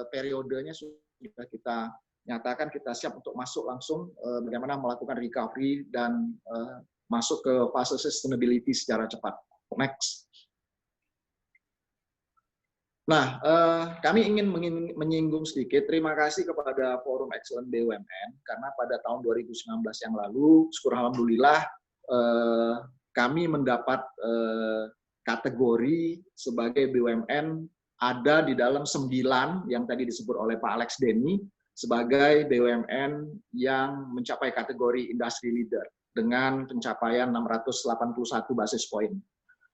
periodenya sudah kita nyatakan kita siap untuk masuk langsung bagaimana melakukan recovery dan masuk ke fase sustainability secara cepat. Next. Nah, kami ingin menyinggung sedikit, terima kasih kepada Forum Excellent BUMN, karena pada tahun 2019 yang lalu, syukur alhamdulillah, kami mendapat kategori sebagai BUMN ada di dalam 9 yang tadi disebut oleh Pak Alex Denny, sebagai BUMN yang mencapai kategori industry leader dengan pencapaian 681 basis point.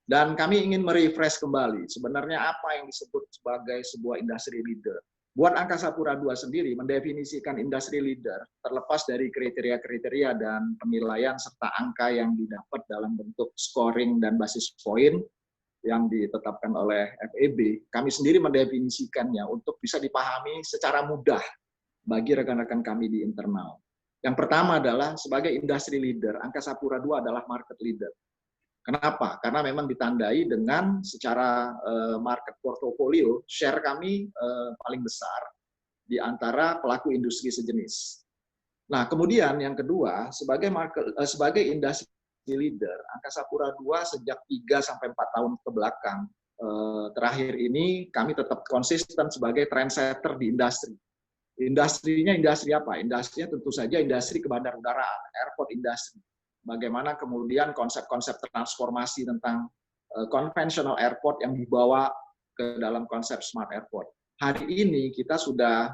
Dan kami ingin merefresh kembali sebenarnya apa yang disebut sebagai sebuah industry leader. Buat Angkasa Pura II sendiri mendefinisikan industry leader terlepas dari kriteria-kriteria dan penilaian serta angka yang didapat dalam bentuk scoring dan basis point yang ditetapkan oleh FEB, kami sendiri mendefinisikannya untuk bisa dipahami secara mudah bagi rekan-rekan kami di internal. Yang pertama adalah sebagai industry leader, Angkasa Pura II adalah market leader. Kenapa? Karena memang ditandai dengan secara market portfolio, share kami paling besar di antara pelaku industri sejenis. Nah, kemudian yang kedua, sebagai industri leader, Angkasa Pura II sejak 3-4 tahun ke belakang terakhir ini kami tetap konsisten sebagai trendsetter di industri. Industrinya industri apa? Industrinya tentu saja industri kebandarudaraan, airport industry. Bagaimana kemudian konsep-konsep transformasi tentang conventional airport yang dibawa ke dalam konsep smart airport. Hari ini kita sudah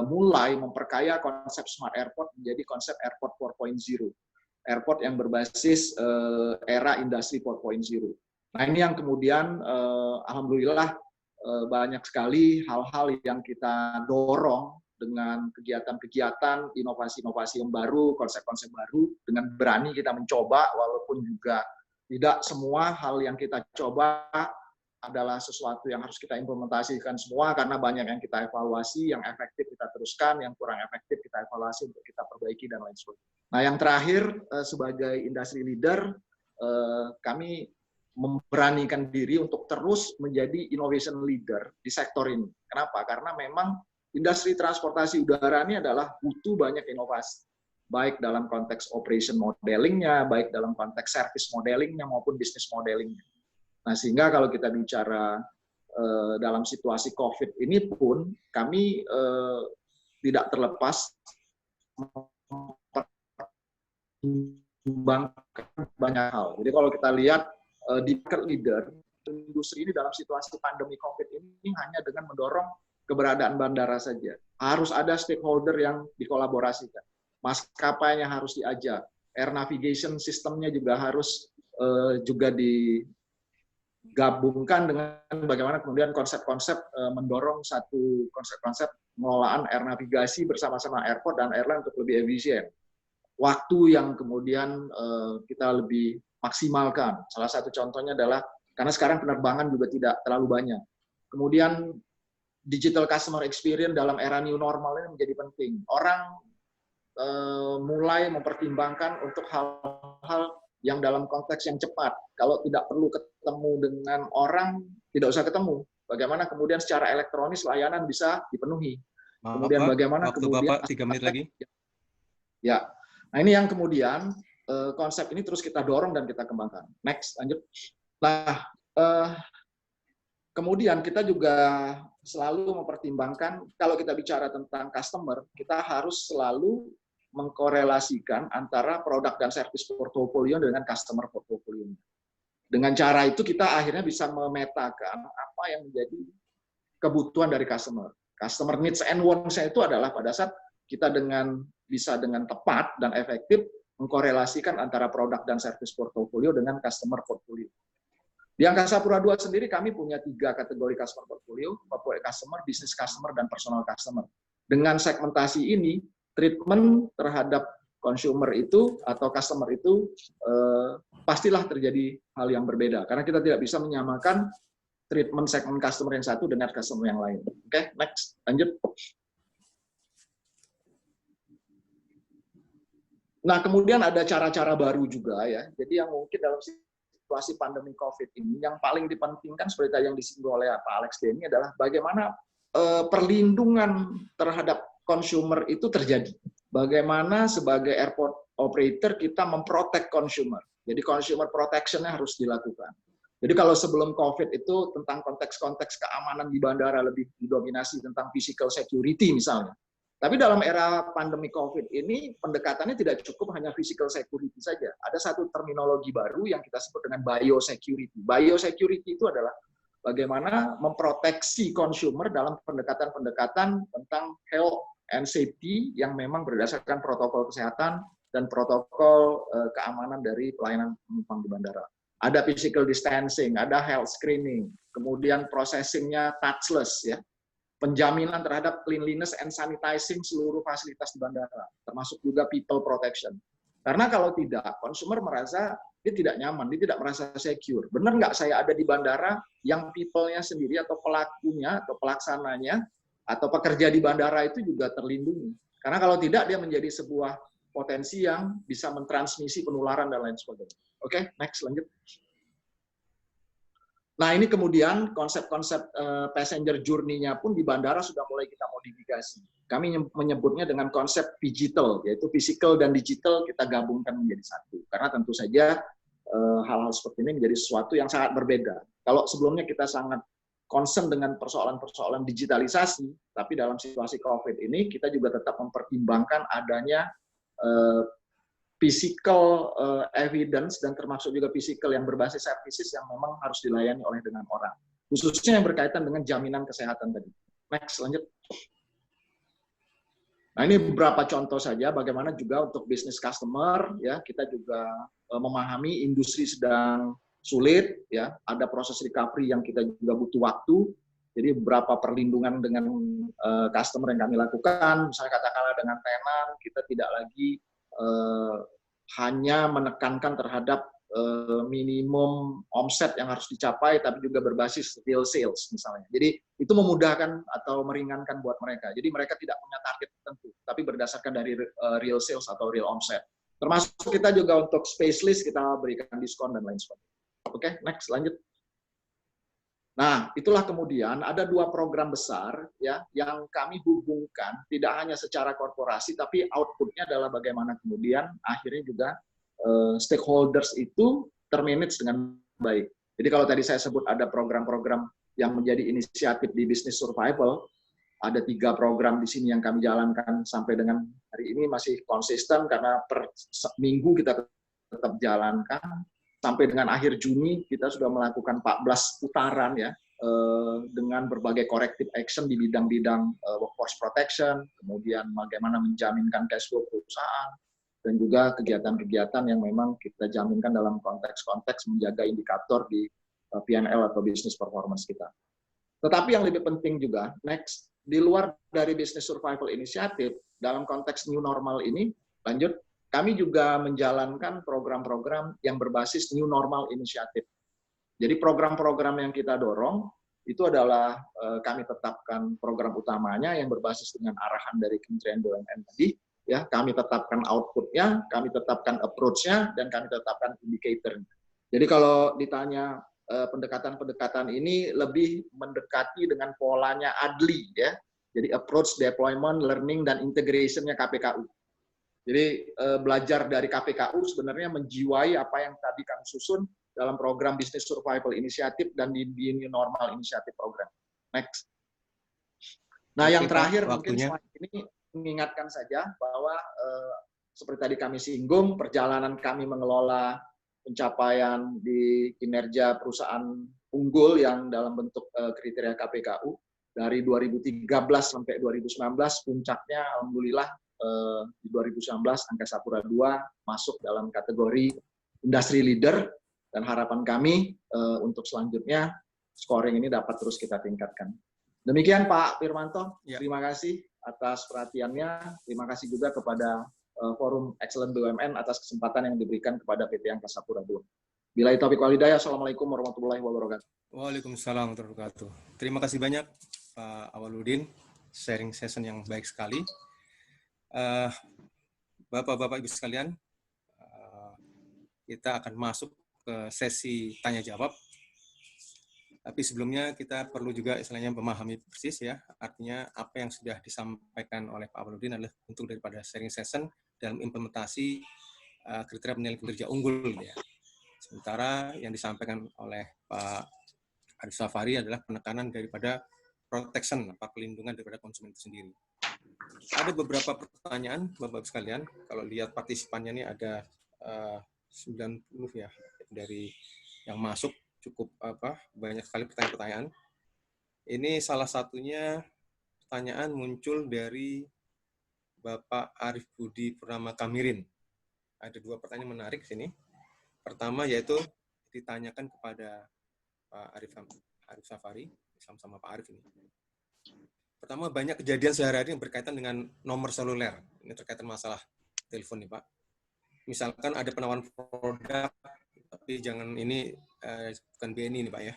mulai memperkaya konsep smart airport menjadi konsep airport 4.0. Airport yang berbasis era industri 4.0. Nah, ini yang kemudian alhamdulillah banyak sekali hal-hal yang kita dorong dengan kegiatan-kegiatan, inovasi-inovasi yang baru, konsep-konsep baru, dengan berani kita mencoba, walaupun juga tidak semua hal yang kita coba adalah sesuatu yang harus kita implementasikan semua, karena banyak yang kita evaluasi, yang efektif kita teruskan, yang kurang efektif kita evaluasi untuk kita perbaiki, dan lain sebagainya. Nah, yang terakhir, sebagai industry leader, kami memberanikan diri untuk terus menjadi innovation leader di sektor ini. Kenapa? Karena memang industri transportasi udara ini adalah butuh banyak inovasi, baik dalam konteks operation modelingnya, baik dalam konteks service modelingnya maupun business modelingnya. Nah, sehingga kalau kita bicara dalam situasi COVID ini pun kami tidak terlepas mempertimbangkan banyak hal. Jadi kalau kita lihat di market leader, industri ini dalam situasi pandemi COVID ini hanya dengan mendorong keberadaan bandara saja. Harus ada stakeholder yang dikolaborasikan. Maskapainya harus diajak. Air navigation sistemnya juga harus juga digabungkan dengan bagaimana kemudian konsep-konsep mendorong satu konsep-konsep pengelolaan air navigasi bersama-sama airport dan airline untuk lebih efisien. Waktu yang kemudian kita lebih maksimalkan. Salah satu contohnya adalah, karena sekarang penerbangan juga tidak terlalu banyak. Kemudian digital customer experience dalam era new normal ini menjadi penting. Orang mulai mempertimbangkan untuk hal-hal yang dalam konteks yang cepat. Kalau tidak perlu ketemu dengan orang, tidak usah ketemu. Bagaimana kemudian secara elektronis layanan bisa dipenuhi. Kemudian bagaimana waktu kemudian Bapak 3 menit lagi. Ya. Nah, ini yang kemudian konsep ini terus kita dorong dan kita kembangkan. Next, lanjut. Nah, kemudian kita juga selalu mempertimbangkan, kalau kita bicara tentang customer, kita harus selalu mengkorelasikan antara produk dan service portfolio dengan customer portfolio. Dengan cara itu kita akhirnya bisa memetakan apa yang menjadi kebutuhan dari customer. Customer needs and wants-nya itu adalah pada saat kita bisa dengan tepat dan efektif mengkorelasikan antara produk dan service portfolio dengan customer portfolio. Di Angkasa Pura II sendiri kami punya 3 kategori customer portfolio, corporate customer, business customer, dan personal customer. Dengan segmentasi ini, treatment terhadap consumer itu atau customer itu pastilah terjadi hal yang berbeda. Karena kita tidak bisa menyamakan treatment segmen customer yang satu dengan customer yang lain. Oke, next, lanjut. Nah, kemudian ada cara-cara baru juga ya. Jadi yang mungkin dalam situasi pandemi COVID ini, yang paling dipentingkan seperti tadi yang disinggung oleh Pak Alex Denny adalah bagaimana perlindungan terhadap consumer itu terjadi. Bagaimana sebagai airport operator kita memprotek consumer. Jadi consumer protection-nya harus dilakukan. Jadi kalau sebelum COVID itu tentang konteks-konteks keamanan di bandara lebih didominasi tentang physical security misalnya. Tapi dalam era pandemi COVID ini, pendekatannya tidak cukup hanya physical security saja. Ada satu terminologi baru yang kita sebut dengan biosecurity. Biosecurity itu adalah bagaimana memproteksi consumer dalam pendekatan-pendekatan tentang health and safety yang memang berdasarkan protokol kesehatan dan protokol keamanan dari pelayanan penumpang di bandara. Ada physical distancing, ada health screening, kemudian processing-nya touchless, ya. Penjaminan terhadap cleanliness and sanitizing seluruh fasilitas di bandara, termasuk juga people protection. Karena kalau tidak, consumer merasa dia tidak nyaman, dia tidak merasa secure. Benar nggak saya ada di bandara yang people-nya sendiri atau pelakunya atau pelaksananya atau pekerja di bandara itu juga terlindungi. Karena kalau tidak, dia menjadi sebuah potensi yang bisa mentransmisi penularan dan lain sebagainya. Oke, next, lanjut. Nah, ini kemudian konsep-konsep passenger journey-nya pun di bandara sudah mulai kita modifikasi. Kami menyebutnya dengan konsep digital, yaitu physical dan digital kita gabungkan menjadi satu. Karena tentu saja hal-hal seperti ini menjadi sesuatu yang sangat berbeda. Kalau sebelumnya kita sangat concern dengan persoalan-persoalan digitalisasi, tapi dalam situasi COVID ini kita juga tetap mempertimbangkan adanya physical evidence dan termasuk juga physical yang berbasis services yang memang harus dilayani oleh dengan orang. Khususnya yang berkaitan dengan jaminan kesehatan tadi. Next, lanjut. Nah, ini beberapa contoh saja bagaimana juga untuk bisnis customer, ya, kita juga memahami industri sedang sulit, ya, ada proses recovery yang kita juga butuh waktu. Jadi beberapa perlindungan dengan customer yang kami lakukan, misalnya katakanlah dengan tenan, kita tidak lagi hanya menekankan terhadap minimum omset yang harus dicapai, tapi juga berbasis real sales misalnya. Jadi itu memudahkan atau meringankan buat mereka. Jadi mereka tidak punya target tertentu, tapi berdasarkan dari real sales atau real omset. Termasuk kita juga untuk Spacelist kita berikan diskon dan lain sebagainya. Oke, next lanjut. Nah, itulah kemudian ada 2 program besar ya yang kami hubungkan tidak hanya secara korporasi tapi outputnya adalah bagaimana kemudian akhirnya juga stakeholders itu termanage dengan baik. Jadi kalau tadi saya sebut ada program-program yang menjadi inisiatif di business survival, ada 3 program di sini yang kami jalankan sampai dengan hari ini masih konsisten karena per minggu kita tetap jalankan. Sampai dengan akhir Juni kita sudah melakukan 14 putaran ya dengan berbagai corrective action di bidang-bidang workforce protection, kemudian bagaimana menjaminkan cash flow perusahaan, dan juga kegiatan-kegiatan yang memang kita jaminkan dalam konteks-konteks menjaga indikator di P&L atau business performance kita. Tetapi yang lebih penting juga, next, di luar dari business survival initiative, dalam konteks new normal ini, lanjut, kami juga menjalankan program-program yang berbasis new normal initiative. Jadi program-program yang kita dorong, itu adalah kami tetapkan program utamanya yang berbasis dengan arahan dari Kementerian BUMN tadi, ya, kami tetapkan output-nya, kami tetapkan approach-nya, dan kami tetapkan indicator-nya. Jadi kalau ditanya pendekatan-pendekatan ini lebih mendekati dengan polanya ADLI, ya. Jadi approach, deployment, learning, dan integration-nya KPKU. Jadi belajar dari KPKU sebenarnya menjiwai apa yang tadi kami susun dalam program Business Survival Initiative dan di New Normal Initiative Program. Next. Nah, yang terakhir mungkin slide ini mengingatkan saja bahwa seperti tadi kami singgung, perjalanan kami mengelola pencapaian di kinerja perusahaan unggul yang dalam bentuk kriteria KPKU dari 2013 sampai 2019, puncaknya alhamdulillah di 2019 angka Sapura 2 masuk dalam kategori industry leader, dan harapan kami untuk selanjutnya scoring ini dapat terus kita tingkatkan. Demikian Pak Firmanto, terima kasih atas perhatiannya, terima kasih juga kepada Forum Excellent BUMN atas kesempatan yang diberikan kepada PT Angkasa Pura II. Billahi taufiq wal hidayah, assalamualaikum warahmatullahi wabarakatuh. Waalaikumsalam warahmatullahi wabarakatuh. Terima kasih banyak Pak Awaludin, sharing session yang baik sekali. Bapak-bapak Ibu sekalian, kita akan masuk ke sesi tanya jawab. Tapi sebelumnya kita perlu juga istilahnya memahami persis ya, artinya apa yang sudah disampaikan oleh Pak Awaludin adalah bentuk daripada sharing session dalam implementasi kriteria penilaian kinerja unggul ya. Sementara yang disampaikan oleh Pak Arif Safari adalah penekanan daripada protection, perlindungan daripada konsumen itu sendiri. Ada beberapa pertanyaan, Bapak-Bapak sekalian. Kalau lihat partisipannya ini ada 90 ya dari yang masuk, cukup banyak sekali pertanyaan-pertanyaan. Ini salah satunya pertanyaan muncul dari Bapak Arif Budi Purnama Kamirin. Ada 2 pertanyaan menarik sini. Pertama yaitu ditanyakan kepada Pak Arif Safari, sama-sama Pak Arif ini. Pertama, banyak kejadian sehari-hari yang berkaitan dengan nomor seluler. Ini terkait masalah telepon nih Pak. Misalkan ada penawaran produk, tapi jangan ini bukan BNI nih Pak ya.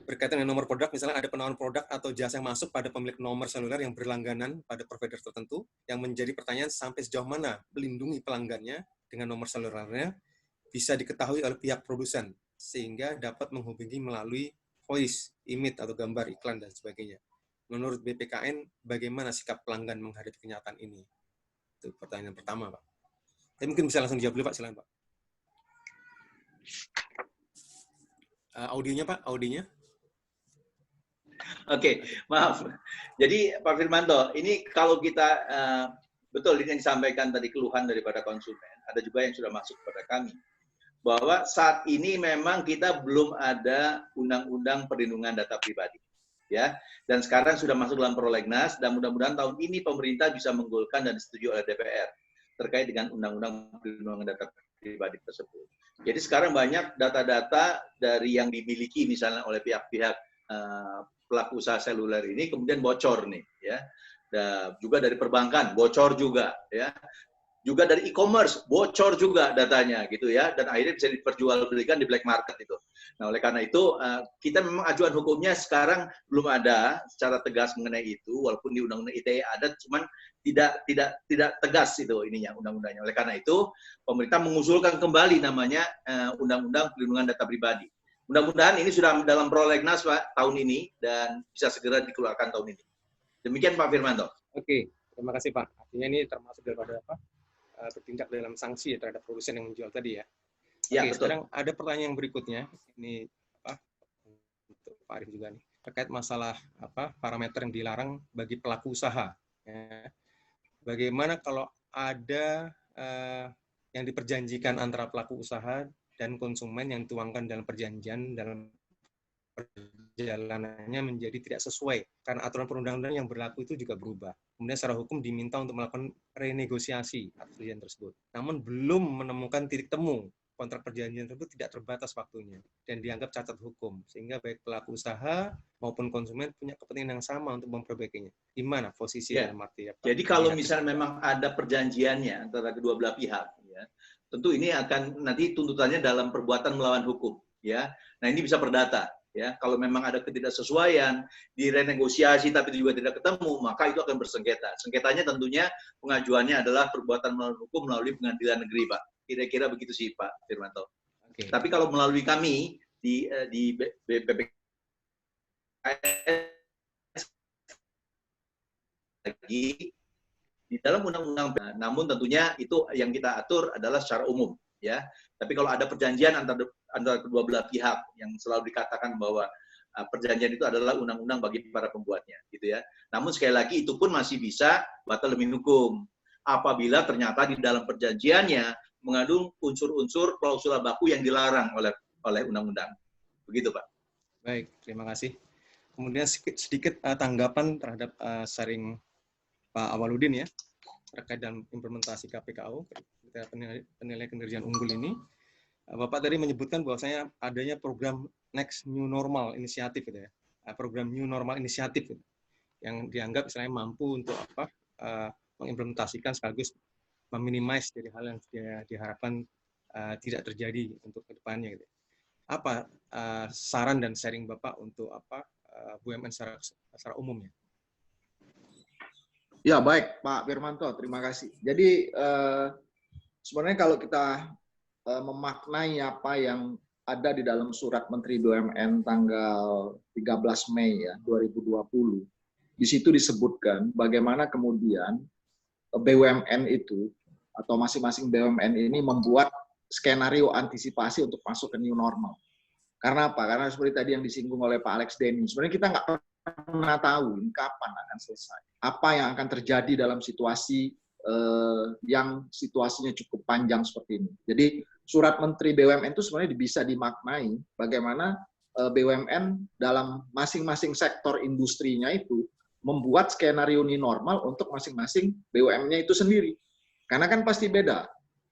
Berkaitan dengan nomor produk, misalnya ada penawaran produk atau jasa yang masuk pada pemilik nomor seluler yang berlangganan pada provider tertentu, yang menjadi pertanyaan sampai sejauh mana melindungi pelanggannya dengan nomor selulernya bisa diketahui oleh pihak produsen, sehingga dapat menghubungi melalui voice, image, atau gambar, iklan, dan sebagainya. Menurut BPKN, bagaimana sikap pelanggan menghadapi kenyataan ini? Itu pertanyaan pertama, Pak. Tapi mungkin bisa langsung dijawab dulu, Pak. Silakan, Pak. Audionya, Pak. Audionya. Oke, maaf. Jadi, Pak Firmanto, ini kalau kita betul ini yang disampaikan tadi keluhan daripada konsumen, ada juga yang sudah masuk kepada kami, bahwa saat ini memang kita belum ada undang-undang perlindungan data pribadi. Ya, dan sekarang sudah masuk dalam prolegnas, dan mudah-mudahan tahun ini pemerintah bisa menggolkan dan disetujui oleh DPR terkait dengan undang-undang perlindungan data pribadi tersebut. Jadi sekarang banyak data-data dari yang dimiliki misalnya oleh pihak-pihak pelaku usaha seluler ini kemudian bocor nih, ya. Dan juga dari perbankan bocor juga, ya. juga dari e-commerce bocor juga datanya gitu ya, dan akhirnya bisa diperjualbelikan di black market itu. Nah, oleh karena itu kita memang ajuan hukumnya sekarang belum ada secara tegas mengenai itu, walaupun di Undang-Undang ITE ada, cuman tidak tegas itu ininya undang-undangnya. Oleh karena itu pemerintah mengusulkan kembali namanya Undang-Undang Perlindungan Data Pribadi. Mudah-mudahan ini sudah dalam prolegnas Pak tahun ini dan bisa segera dikeluarkan tahun ini. Demikian Pak Firmanto. Oke, terima kasih Pak. Artinya ini termasuk daripada apa? Bertindak dalam sanksi terhadap produsen yang menjual tadi ya. Ya, Oke, betul. sekarang ada pertanyaan yang berikutnya. Ini apa? Untuk Pak Arif juga nih. Terkait masalah apa parameter yang dilarang bagi pelaku usaha. Ya. Bagaimana kalau ada yang diperjanjikan antara pelaku usaha dan konsumen yang dituangkan dalam perjanjian dalam perjalanannya menjadi tidak sesuai karena aturan perundang-undangan yang berlaku itu juga berubah. Kemudian secara hukum diminta untuk melakukan renegosiasi atas perjanjian tersebut. Namun belum menemukan titik temu, kontrak perjanjian tersebut tidak terbatas waktunya dan dianggap cacat hukum sehingga baik pelaku usaha maupun konsumen punya kepentingan yang sama untuk memperbaikinya. Gimana posisi dalam arti apa? Jadi kalau misalnya memang ada perjanjiannya antara kedua belah pihak, ya, tentu ini akan nanti tuntutannya dalam perbuatan melawan hukum, ya. Nah ini bisa perdata. Ya, kalau memang ada ketidaksesuaian, direnegosiasi tapi juga tidak ketemu, maka itu akan bersengketa. Sengketanya tentunya pengajuannya adalah perbuatan melawan hukum melalui pengadilan negeri, Pak. Kira-kira begitu sih, Pak Firmanto. Oke. Tapi kalau melalui kami di BPKS lagi di dalam undang-undang, namun tentunya itu yang kita atur adalah secara umum, ya. Tapi kalau ada perjanjian antara kedua belah pihak yang selalu dikatakan bahwa perjanjian itu adalah undang-undang bagi para pembuatnya, gitu ya. Namun sekali lagi itu pun masih bisa batal demi hukum apabila ternyata di dalam perjanjiannya mengandung unsur-unsur klausul baku yang dilarang oleh undang-undang. Begitu, Pak. Baik, terima kasih. Kemudian sedikit tanggapan terhadap sharing Pak Awaludin ya terkait dalam implementasi KPKU, penilaian kinerja unggul ini. Bapak tadi menyebutkan bahwasanya adanya program Next New Normal Inisiatif gitu ya. Program New Normal Inisiatif gitu, yang dianggap misalnya mampu untuk apa mengimplementasikan sekaligus meminimais dari hal yang diharapkan tidak terjadi untuk kedepannya gitu. Apa saran dan sharing Bapak untuk apa BUMN secara umumnya? Ya, baik Pak Firmanto, terima kasih. Jadi sebenarnya kalau kita memaknai apa yang ada di dalam surat Menteri BUMN tanggal 13 Mei ya 2020, di situ disebutkan bagaimana kemudian BUMN itu atau masing-masing BUMN ini membuat skenario antisipasi untuk masuk ke new normal. Karena apa? Karena seperti tadi yang disinggung oleh Pak Alex Denny, sebenarnya kita nggak pernah tahu kapan akan selesai. Apa yang akan terjadi dalam situasi yang situasinya cukup panjang seperti ini. Jadi surat Menteri BUMN itu sebenarnya bisa dimaknai bagaimana BUMN dalam masing-masing sektor industrinya itu membuat skenario new normal untuk masing-masing BUMN-nya itu sendiri. Karena kan pasti beda.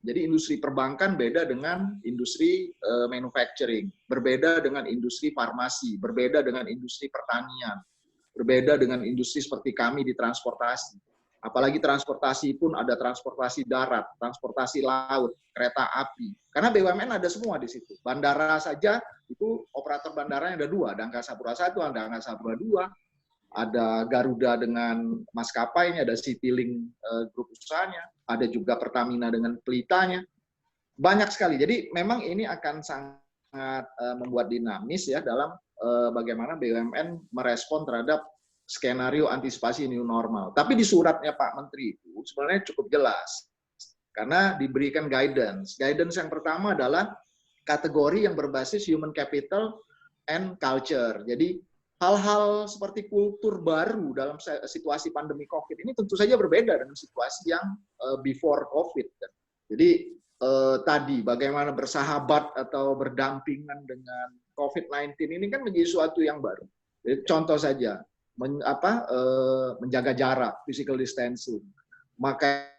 Jadi industri perbankan beda dengan industri manufacturing, berbeda dengan industri farmasi, berbeda dengan industri pertanian, berbeda dengan industri seperti kami di transportasi. Apalagi transportasi pun ada transportasi darat, transportasi laut, kereta api. Karena BUMN ada semua di situ. Bandara saja itu operator bandaranya ada dua, ada Angkasa Pura I, ada Angkasa Pura II, ada Garuda dengan maskapainya, ada Citylink grup usahanya, ada juga Pertamina dengan pelitanya. Banyak sekali. Jadi memang ini akan sangat membuat dinamis ya dalam bagaimana BUMN merespon terhadap skenario antisipasi new normal. Tapi di suratnya Pak Menteri itu sebenarnya cukup jelas. Karena diberikan guidance. Guidance yang pertama adalah kategori yang berbasis human capital and culture. Jadi hal-hal seperti kultur baru dalam situasi pandemi COVID ini tentu saja berbeda dengan situasi yang before COVID. Jadi tadi bagaimana bersahabat atau berdampingan dengan COVID-19 ini kan menjadi sesuatu yang baru. Jadi, contoh saja, menjaga jarak, physical distancing, memakai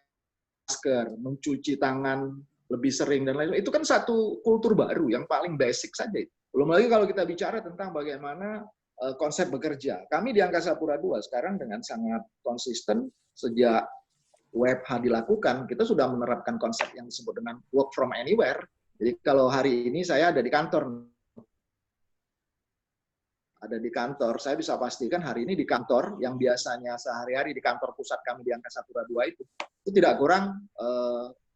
masker, mencuci tangan lebih sering dan lain-lain. Itu kan satu kultur baru yang paling basic saja. Belum lagi kalau kita bicara tentang bagaimana konsep bekerja. Kami di Angkasa Pura II sekarang dengan sangat konsisten sejak WFH dilakukan, kita sudah menerapkan konsep yang disebut dengan work from anywhere. Jadi kalau hari ini saya ada di kantor, saya bisa pastikan hari ini di kantor yang biasanya sehari-hari di kantor pusat kami di Angkasa Pura II itu tidak kurang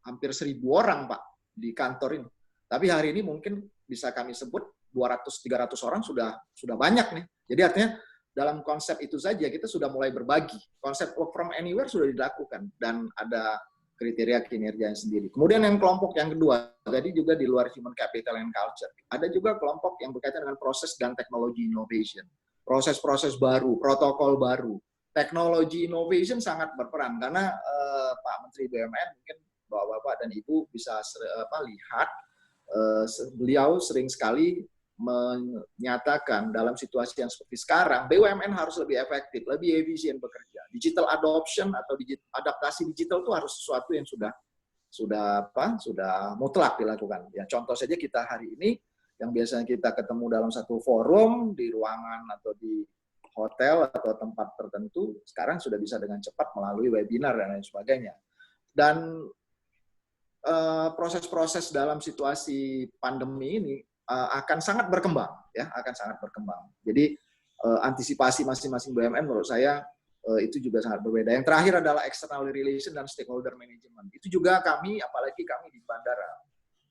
hampir 1.000 orang Pak di kantor ini. Tapi hari ini mungkin bisa kami sebut 200-300 orang sudah banyak nih. Jadi artinya dalam konsep itu saja kita sudah mulai berbagi. Konsep work from anywhere sudah dilakukan dan ada kriteria kinerjanya sendiri. Kemudian yang kelompok yang kedua, tadi juga di luar human capital and culture. Ada juga kelompok yang berkaitan dengan proses dan teknologi innovation. Proses-proses baru, protokol baru. Teknologi innovation sangat berperan karena Pak Menteri BUMN mungkin Bapak dan Ibu bisa lihat beliau sering sekali menyatakan dalam situasi yang seperti sekarang, BUMN harus lebih efektif, lebih efisien bekerja. Digital adoption atau adaptasi digital itu harus sesuatu yang sudah mutlak dilakukan. Ya, contoh saja kita hari ini yang biasanya kita ketemu dalam satu forum di ruangan atau di hotel atau tempat tertentu, sekarang sudah bisa dengan cepat melalui webinar dan lain sebagainya. Dan proses-proses dalam situasi pandemi ini akan sangat berkembang, ya, akan sangat berkembang. Jadi antisipasi masing-masing BUMN menurut saya itu juga sangat berbeda. Yang terakhir adalah external relation dan stakeholder management. Itu juga kami, apalagi kami di bandara.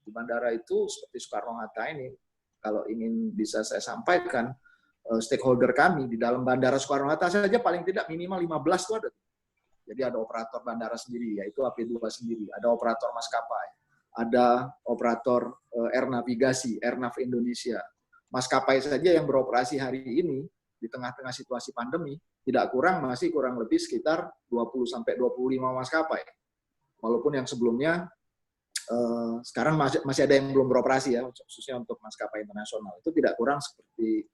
Di bandara itu seperti Soekarno-Hatta ini, kalau ingin bisa saya sampaikan, stakeholder kami di dalam bandara Soekarno-Hatta saja paling tidak minimal 15 itu ada. Jadi ada operator bandara sendiri, yaitu AP2 sendiri, ada operator maskapai, ada operator air navigasi, Airnav Indonesia. Maskapai saja yang beroperasi hari ini di tengah-tengah situasi pandemi masih kurang lebih sekitar 20-25 maskapai. Walaupun yang sebelumnya sekarang masih ada yang belum beroperasi ya, khususnya untuk maskapai internasional. Itu tidak kurang seperti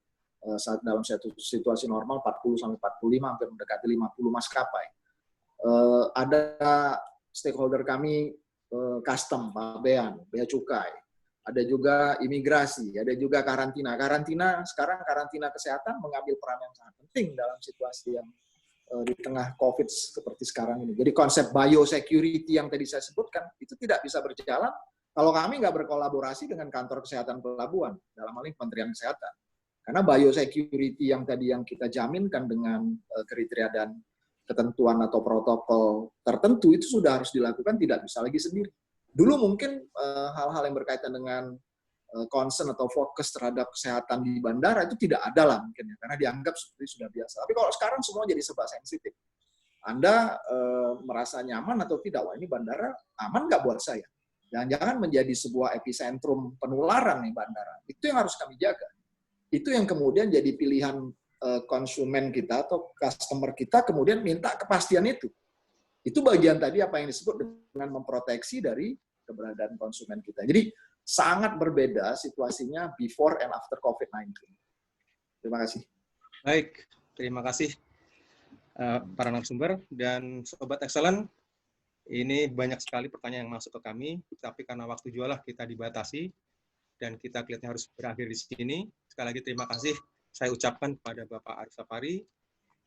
saat dalam situasi normal 40-45 hampir mendekati 50 maskapai. Ada stakeholder kami custom, Pak Bean, Bea Cukai, ada juga imigrasi, ada juga karantina. Sekarang karantina kesehatan mengambil peran yang sangat penting dalam situasi yang di tengah COVID seperti sekarang ini. Jadi konsep biosecurity yang tadi saya sebutkan, itu tidak bisa berjalan kalau kami nggak berkolaborasi dengan kantor kesehatan pelabuhan, dalam hal ini Kementerian Kesehatan. Karena biosecurity yang tadi yang kita jaminkan dengan kriteria dan ketentuan atau protokol tertentu itu sudah harus dilakukan, tidak bisa lagi sendiri. Dulu mungkin hal-hal yang berkaitan dengan concern atau fokus terhadap kesehatan di bandara itu tidak ada lah mungkin ya, karena dianggap seperti sudah biasa. Tapi kalau sekarang semua jadi serba sensitif. Anda merasa nyaman atau tidak? Wah, ini bandara aman nggak buat saya? Jangan-jangan menjadi sebuah epicentrum penularan nih bandara. Itu yang harus kami jaga. Itu yang kemudian jadi pilihan konsumen kita atau customer kita kemudian minta kepastian itu. Itu bagian tadi apa yang disebut dengan memproteksi dari keberadaan konsumen kita. Jadi sangat berbeda situasinya before and after COVID-19. Terima kasih. Baik, terima kasih para narasumber dan Sobat Excellent. Ini banyak sekali pertanyaan yang masuk ke kami, tapi karena waktu jualah kita dibatasi dan kita kelihatannya harus berakhir di sini. Sekali lagi terima kasih saya ucapkan kepada Bapak Arif Sapari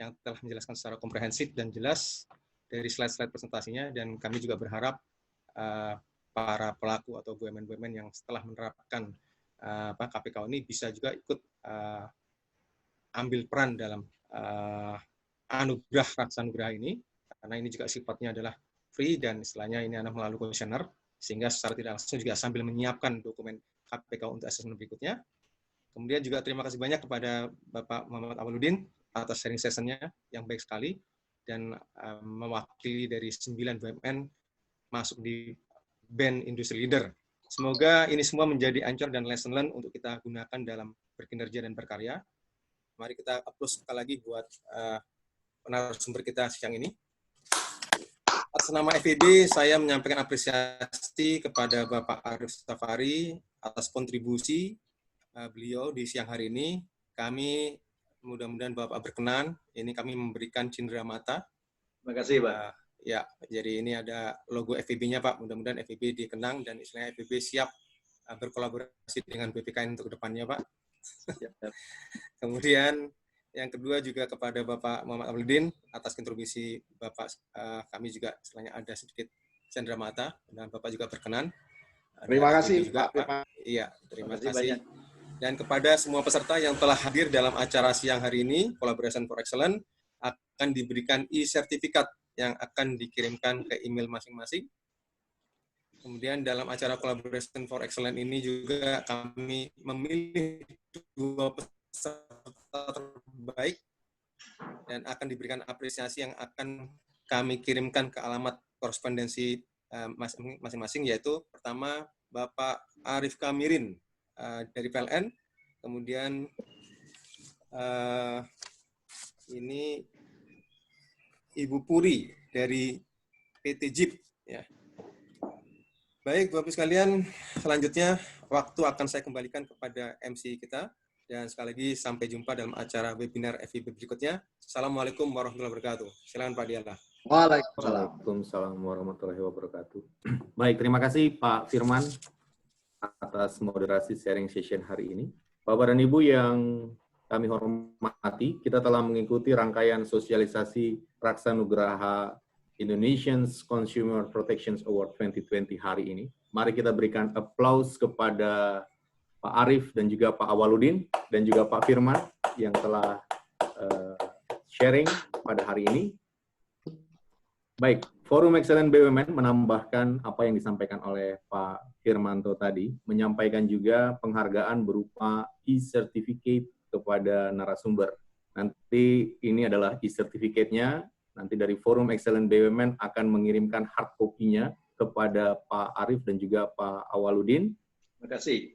yang telah menjelaskan secara komprehensif dan jelas dari slide-slide presentasinya, dan kami juga berharap para pelaku atau BUMN-BUMN yang setelah menerapkan KPK ini bisa juga ikut ambil peran dalam anugerah Raksanugraha ini, karena ini juga sifatnya adalah free dan istilahnya ini adalah melalui kuesioner, sehingga secara tidak langsung juga sambil menyiapkan dokumen KPK untuk asesmen berikutnya. Kemudian juga terima kasih banyak kepada Bapak Muhammad Awaludin atas sharing session-nya yang baik sekali dan mewakili dari 9 BUMN masuk di band Industry Leader. Semoga ini semua menjadi ancur dan lesson learned untuk kita gunakan dalam berkinerja dan berkarya. Mari kita applause sekali lagi buat narasumber kita siang ini. Atas nama FEB, saya menyampaikan apresiasi kepada Bapak Arif Sapari atas kontribusi beliau di siang hari ini. Kami mudah-mudahan Bapak berkenan, ini kami memberikan cindera mata. Terima kasih, Pak. Ya, jadi ini ada logo FEB-nya, Pak. Mudah-mudahan FEB dikenang dan istilahnya FEB siap berkolaborasi dengan BPKN untuk kedepannya, Pak. Kemudian Yang kedua juga kepada Bapak Muhammad Awaludin atas kontribusi Bapak, kami juga setelahnya ada sedikit cendera mata dan Bapak juga berkenan. Terima kasih juga, Pak. Iya, terima kasih. Banyak. Dan kepada semua peserta yang telah hadir dalam acara siang hari ini, Collaboration for Excellence, akan diberikan e-sertifikat yang akan dikirimkan ke email masing-masing. Kemudian dalam acara Collaboration for Excellence ini juga kami memilih 2 peserta terbaik dan akan diberikan apresiasi yang akan kami kirimkan ke alamat korespondensi masing-masing, yaitu pertama Bapak Arif Kamirin dari PLN, kemudian ini Ibu Puri dari PT JIP. Ya. Baik, Bapak sekalian, selanjutnya waktu akan saya kembalikan kepada MC kita. Dan sekali lagi sampai jumpa dalam acara webinar FIB berikutnya. Assalamualaikum warahmatullahi wabarakatuh. Silakan Pak Diala. Waalaikumsalam warahmatullahi wabarakatuh. Baik, terima kasih Pak Firman atas moderasi sharing session hari ini. Bapak dan Ibu yang kami hormati, kita telah mengikuti rangkaian sosialisasi Raksanugraha Indonesian Consumer Protection Award 2020 hari ini. Mari kita berikan aplaus kepada Pak Arif dan juga Pak Awaludin dan juga Pak Firman yang telah sharing pada hari ini. Baik, Forum Excellence BUMN menambahkan apa yang disampaikan oleh Pak Firmanto tadi, menyampaikan juga penghargaan berupa e-certificate kepada narasumber. Nanti ini adalah e-certificate-nya. Nanti dari Forum Excellence BUMN akan mengirimkan hard copy-nya kepada Pak Arif dan juga Pak Awaludin. Terima kasih.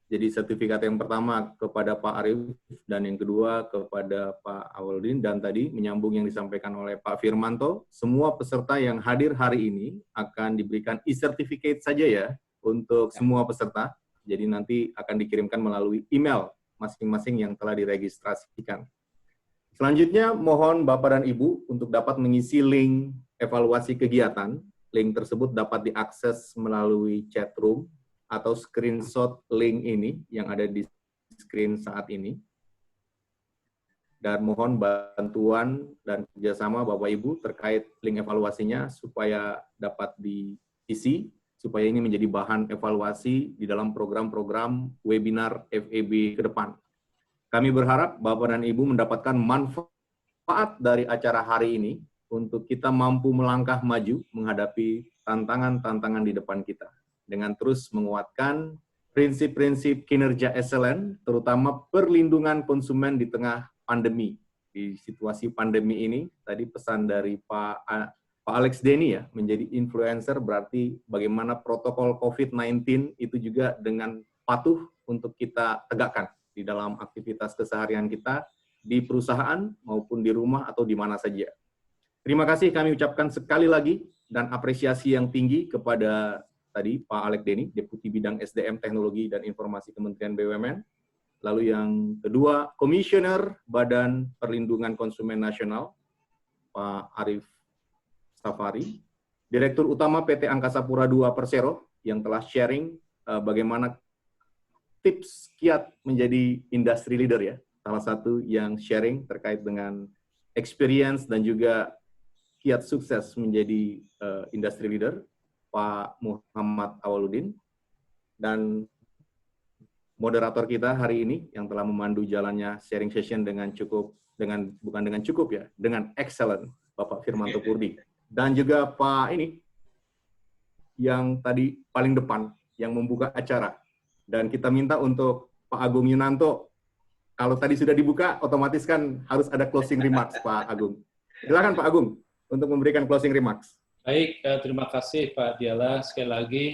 Jadi sertifikat yang pertama kepada Pak Arif dan yang kedua kepada Pak Awaludin, dan tadi menyambung yang disampaikan oleh Pak Firmanto, semua peserta yang hadir hari ini akan diberikan e-certificate saja ya untuk semua peserta. Jadi nanti akan dikirimkan melalui email masing-masing yang telah diregistrasikan. Selanjutnya, mohon Bapak dan Ibu untuk dapat mengisi link evaluasi kegiatan. Link tersebut dapat diakses melalui chat room atau screenshot link ini yang ada di screen saat ini. Dan mohon bantuan dan kerjasama Bapak Ibu terkait link evaluasinya supaya dapat diisi, supaya ini menjadi bahan evaluasi di dalam program-program webinar FEB ke depan. Kami berharap Bapak dan Ibu mendapatkan manfaat dari acara hari ini untuk kita mampu melangkah maju menghadapi tantangan-tantangan di depan kita dengan terus menguatkan prinsip-prinsip kinerja excellent, terutama perlindungan konsumen di tengah pandemi. Di situasi pandemi ini, tadi pesan dari Pak Alex Denny ya, menjadi influencer berarti bagaimana protokol COVID-19 itu juga dengan patuh untuk kita tegakkan di dalam aktivitas keseharian kita, di perusahaan maupun di rumah atau di mana saja. Terima kasih kami ucapkan sekali lagi dan apresiasi yang tinggi kepada tadi Pak Alex Denny, Deputi Bidang SDM Teknologi dan Informasi Kementerian BUMN. Lalu yang kedua, Komisioner Badan Perlindungan Konsumen Nasional, Pak Arif Safari, Direktur Utama PT Angkasa Pura II Persero, yang telah sharing bagaimana tips kiat menjadi industry leader ya. Salah satu yang sharing terkait dengan experience dan juga kiat sukses menjadi industry leader, Pak Muhammad Awaludin, dan moderator kita hari ini yang telah memandu jalannya sharing session dengan excellent, Bapak Firmanto Purdi, dan juga Pak ini yang tadi paling depan yang membuka acara. Dan kita minta untuk Pak Agung Yunanto, kalau tadi sudah dibuka, otomatis kan harus ada closing remarks, Pak Agung. Silakan Pak Agung untuk memberikan closing remarks. Baik, terima kasih Pak Diala. Sekali lagi,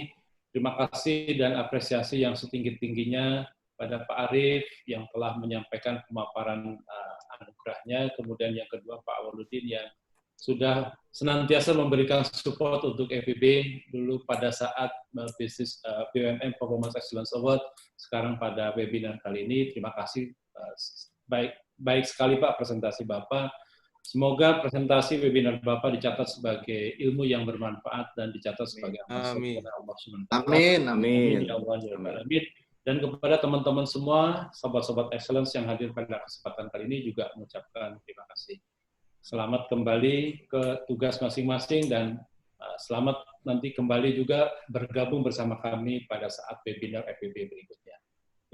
terima kasih dan apresiasi yang setinggi-tingginya pada Pak Arif yang telah menyampaikan pemaparan anugerahnya. Kemudian yang kedua Pak Awaludin yang sudah senantiasa memberikan support untuk FEB dulu pada saat bisnis BUMN Performance Excellence Award, sekarang pada webinar kali ini. Terima kasih, baik sekali Pak presentasi Bapak. Semoga presentasi webinar Bapak dicatat sebagai ilmu yang bermanfaat dan dicatat sebagai amal soleh Allah SWT. Amin. Amin. Ya Allah, ya Amin. Dan kepada teman-teman semua, sobat-sobat excellence yang hadir pada kesempatan kali ini juga mengucapkan terima kasih. Selamat kembali ke tugas masing-masing dan selamat nanti kembali juga bergabung bersama kami pada saat webinar FEB berikutnya.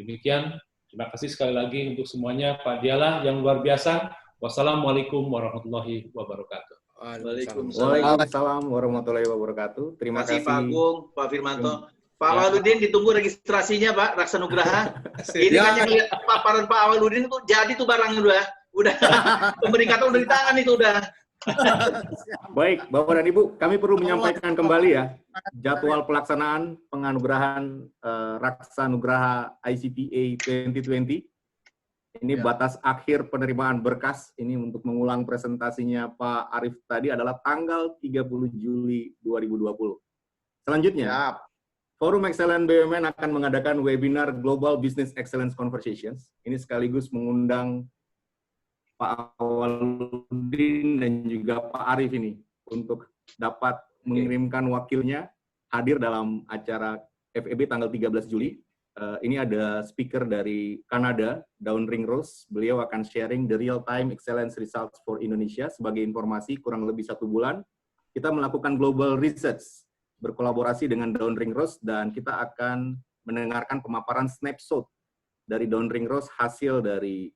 Demikian, terima kasih sekali lagi untuk semuanya. Pak Dialah yang luar biasa. Wassalamualaikum warahmatullahi wabarakatuh. Waalaikumsalam warahmatullahi wabarakatuh. Terima kasih Pak Agung, Pak Firmanto. Pak Awaludin ditunggu registrasinya, Pak, Raksa Nugraha. Ini kan yang lihat paparan Pak Awaludin tuh jadi tuh barangnya udah pemberitahuan udah di tangan itu udah. Baik, Bapak dan Ibu, kami perlu menyampaikan kembali ya jadwal pelaksanaan penganugerahan Raksa Nugraha ICPA 2020. Ini batas akhir penerimaan berkas ini untuk mengulang presentasinya Pak Arif tadi adalah tanggal 30 Juli 2020. Selanjutnya, Forum Excellence BUMN akan mengadakan webinar Global Business Excellence Conversations. Ini sekaligus mengundang Pak Awaludin dan juga Pak Arif ini untuk dapat mengirimkan wakilnya hadir dalam acara FEB tanggal 13 Juli. Ini ada speaker dari Kanada, Dawn Ringrose. Beliau akan sharing the real-time excellence results for Indonesia. Sebagai informasi, kurang lebih 1 bulan, kita melakukan global research berkolaborasi dengan Dawn Ringrose dan kita akan mendengarkan pemaparan snapshot dari Dawn Ringrose hasil dari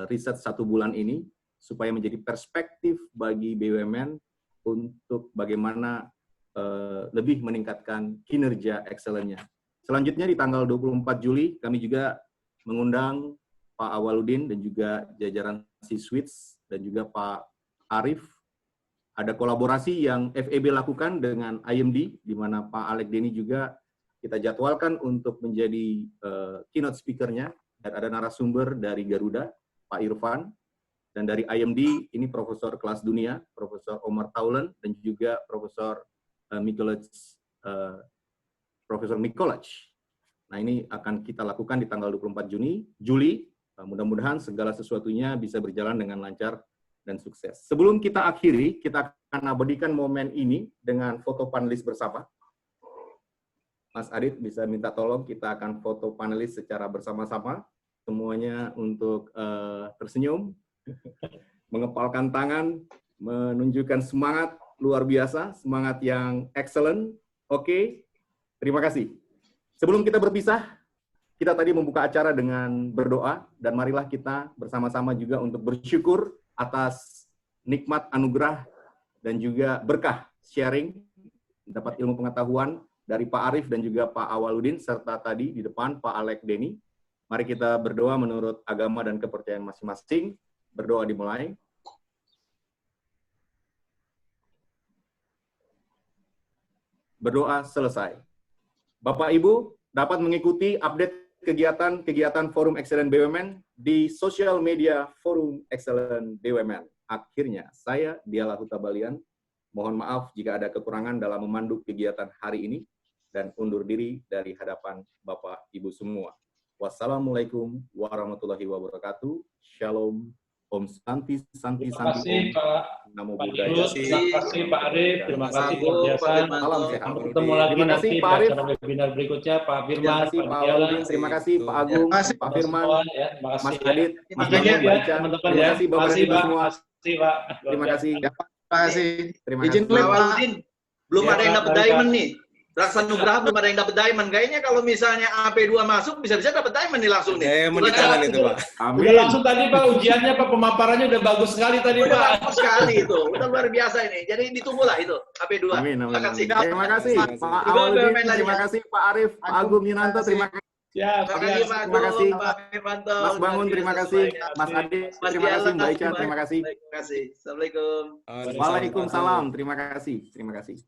riset 1 bulan ini supaya menjadi perspektif bagi BUMN untuk bagaimana lebih meningkatkan kinerja excellence-nya. Selanjutnya di tanggal 24 Juli kami juga mengundang Pak Awaludin dan juga jajaran C-Suites dan juga Pak Arif. Ada kolaborasi yang FEB lakukan dengan IMD, di mana Pak Alek Denny juga kita jadwalkan untuk menjadi keynote speaker-nya, dan ada narasumber dari Garuda, Pak Irfan, dan dari IMD, ini Profesor kelas dunia, Profesor Omar Taulen, dan juga Profesor Profesor Mikolaj. Nah, ini akan kita lakukan di tanggal 24 Juli. Mudah-mudahan segala sesuatunya bisa berjalan dengan lancar dan sukses. Sebelum kita akhiri, kita akan abadikan momen ini dengan foto panelis bersama. Mas Adit bisa minta tolong, kita akan foto panelis secara bersama-sama. Semuanya untuk tersenyum, mengepalkan tangan, menunjukkan semangat luar biasa, semangat yang excellent. Oke, terima kasih. Sebelum kita berpisah, kita tadi membuka acara dengan berdoa, dan marilah kita bersama-sama juga untuk bersyukur atas nikmat anugerah dan juga berkah sharing, dapat ilmu pengetahuan dari Pak Arif dan juga Pak Awaludin, serta tadi di depan Pak Alek Denny. Mari kita berdoa menurut agama dan kepercayaan masing-masing. Berdoa dimulai. Berdoa selesai. Bapak Ibu dapat mengikuti update kegiatan Forum Excellence BUMN di sosial media Forum Excellence BUMN. Akhirnya, saya Dialah Huta Balian. Mohon maaf jika ada kekurangan dalam memandu kegiatan hari ini dan undur diri dari hadapan Bapak Ibu semua. Wassalamualaikum warahmatullahi wabarakatuh. Shalom. Om Santi, Santi, Santi. Terima kasih Pak Namo Pak Buddhaya. Dirut, terima kasih Pak Arif, terima kasih Pak Biasa. Salam sehat. Sampai ketemu lagi Terima kasih nanti Pak di Arif. acara webinar berikutnya. Pak Firman, Terima kasih Pak Pak Dialah, Awaludin, terima kasih Pak Agung, Pak Firman, terima kasih Mas ya. Adit, Mas Terima kasih Bangun, ya, Baca. teman-teman Terima ya. kasih Bapak dan Terima Ibu kasih semua. Pak. Terima kasih. Terima kasih. Terima Izin kasih. klaim, Pak Pak. Awaludin, belum Ya, ada yang Pak, dapat baik, diamond Pak. nih. Raksa Nugraha belum ada yang dapat diamond. Kayaknya kalau misalnya AP2 masuk, bisa-bisa dapat diamond nih langsung nih. Di tangan itu, Pak. Amin. Udah langsung tadi Pak, ujiannya Pak, pemaparannya udah bagus sekali tadi Udah Pak. bagus sekali itu. Udah luar biasa ini. Jadi ditunggulah itu AP2. Amin, amin, Terima kasih. amin. Terima kasih Pak Coba Awaludin, BUMN lagi terima ya. kasih Pak Arif, Pak Agung Yunanto, terima kasih. Ya, Terima kasih Pak Terima kasih. Agung, Pak Firmanto. Mas Bangun, terima kasih. Mas Adit, Mas terima kasih. Mbak Ica, Dialah, terima kasih. Terima kasih. Assalamualaikum. Waalaikumsalam, terima kasih. Terima kasih.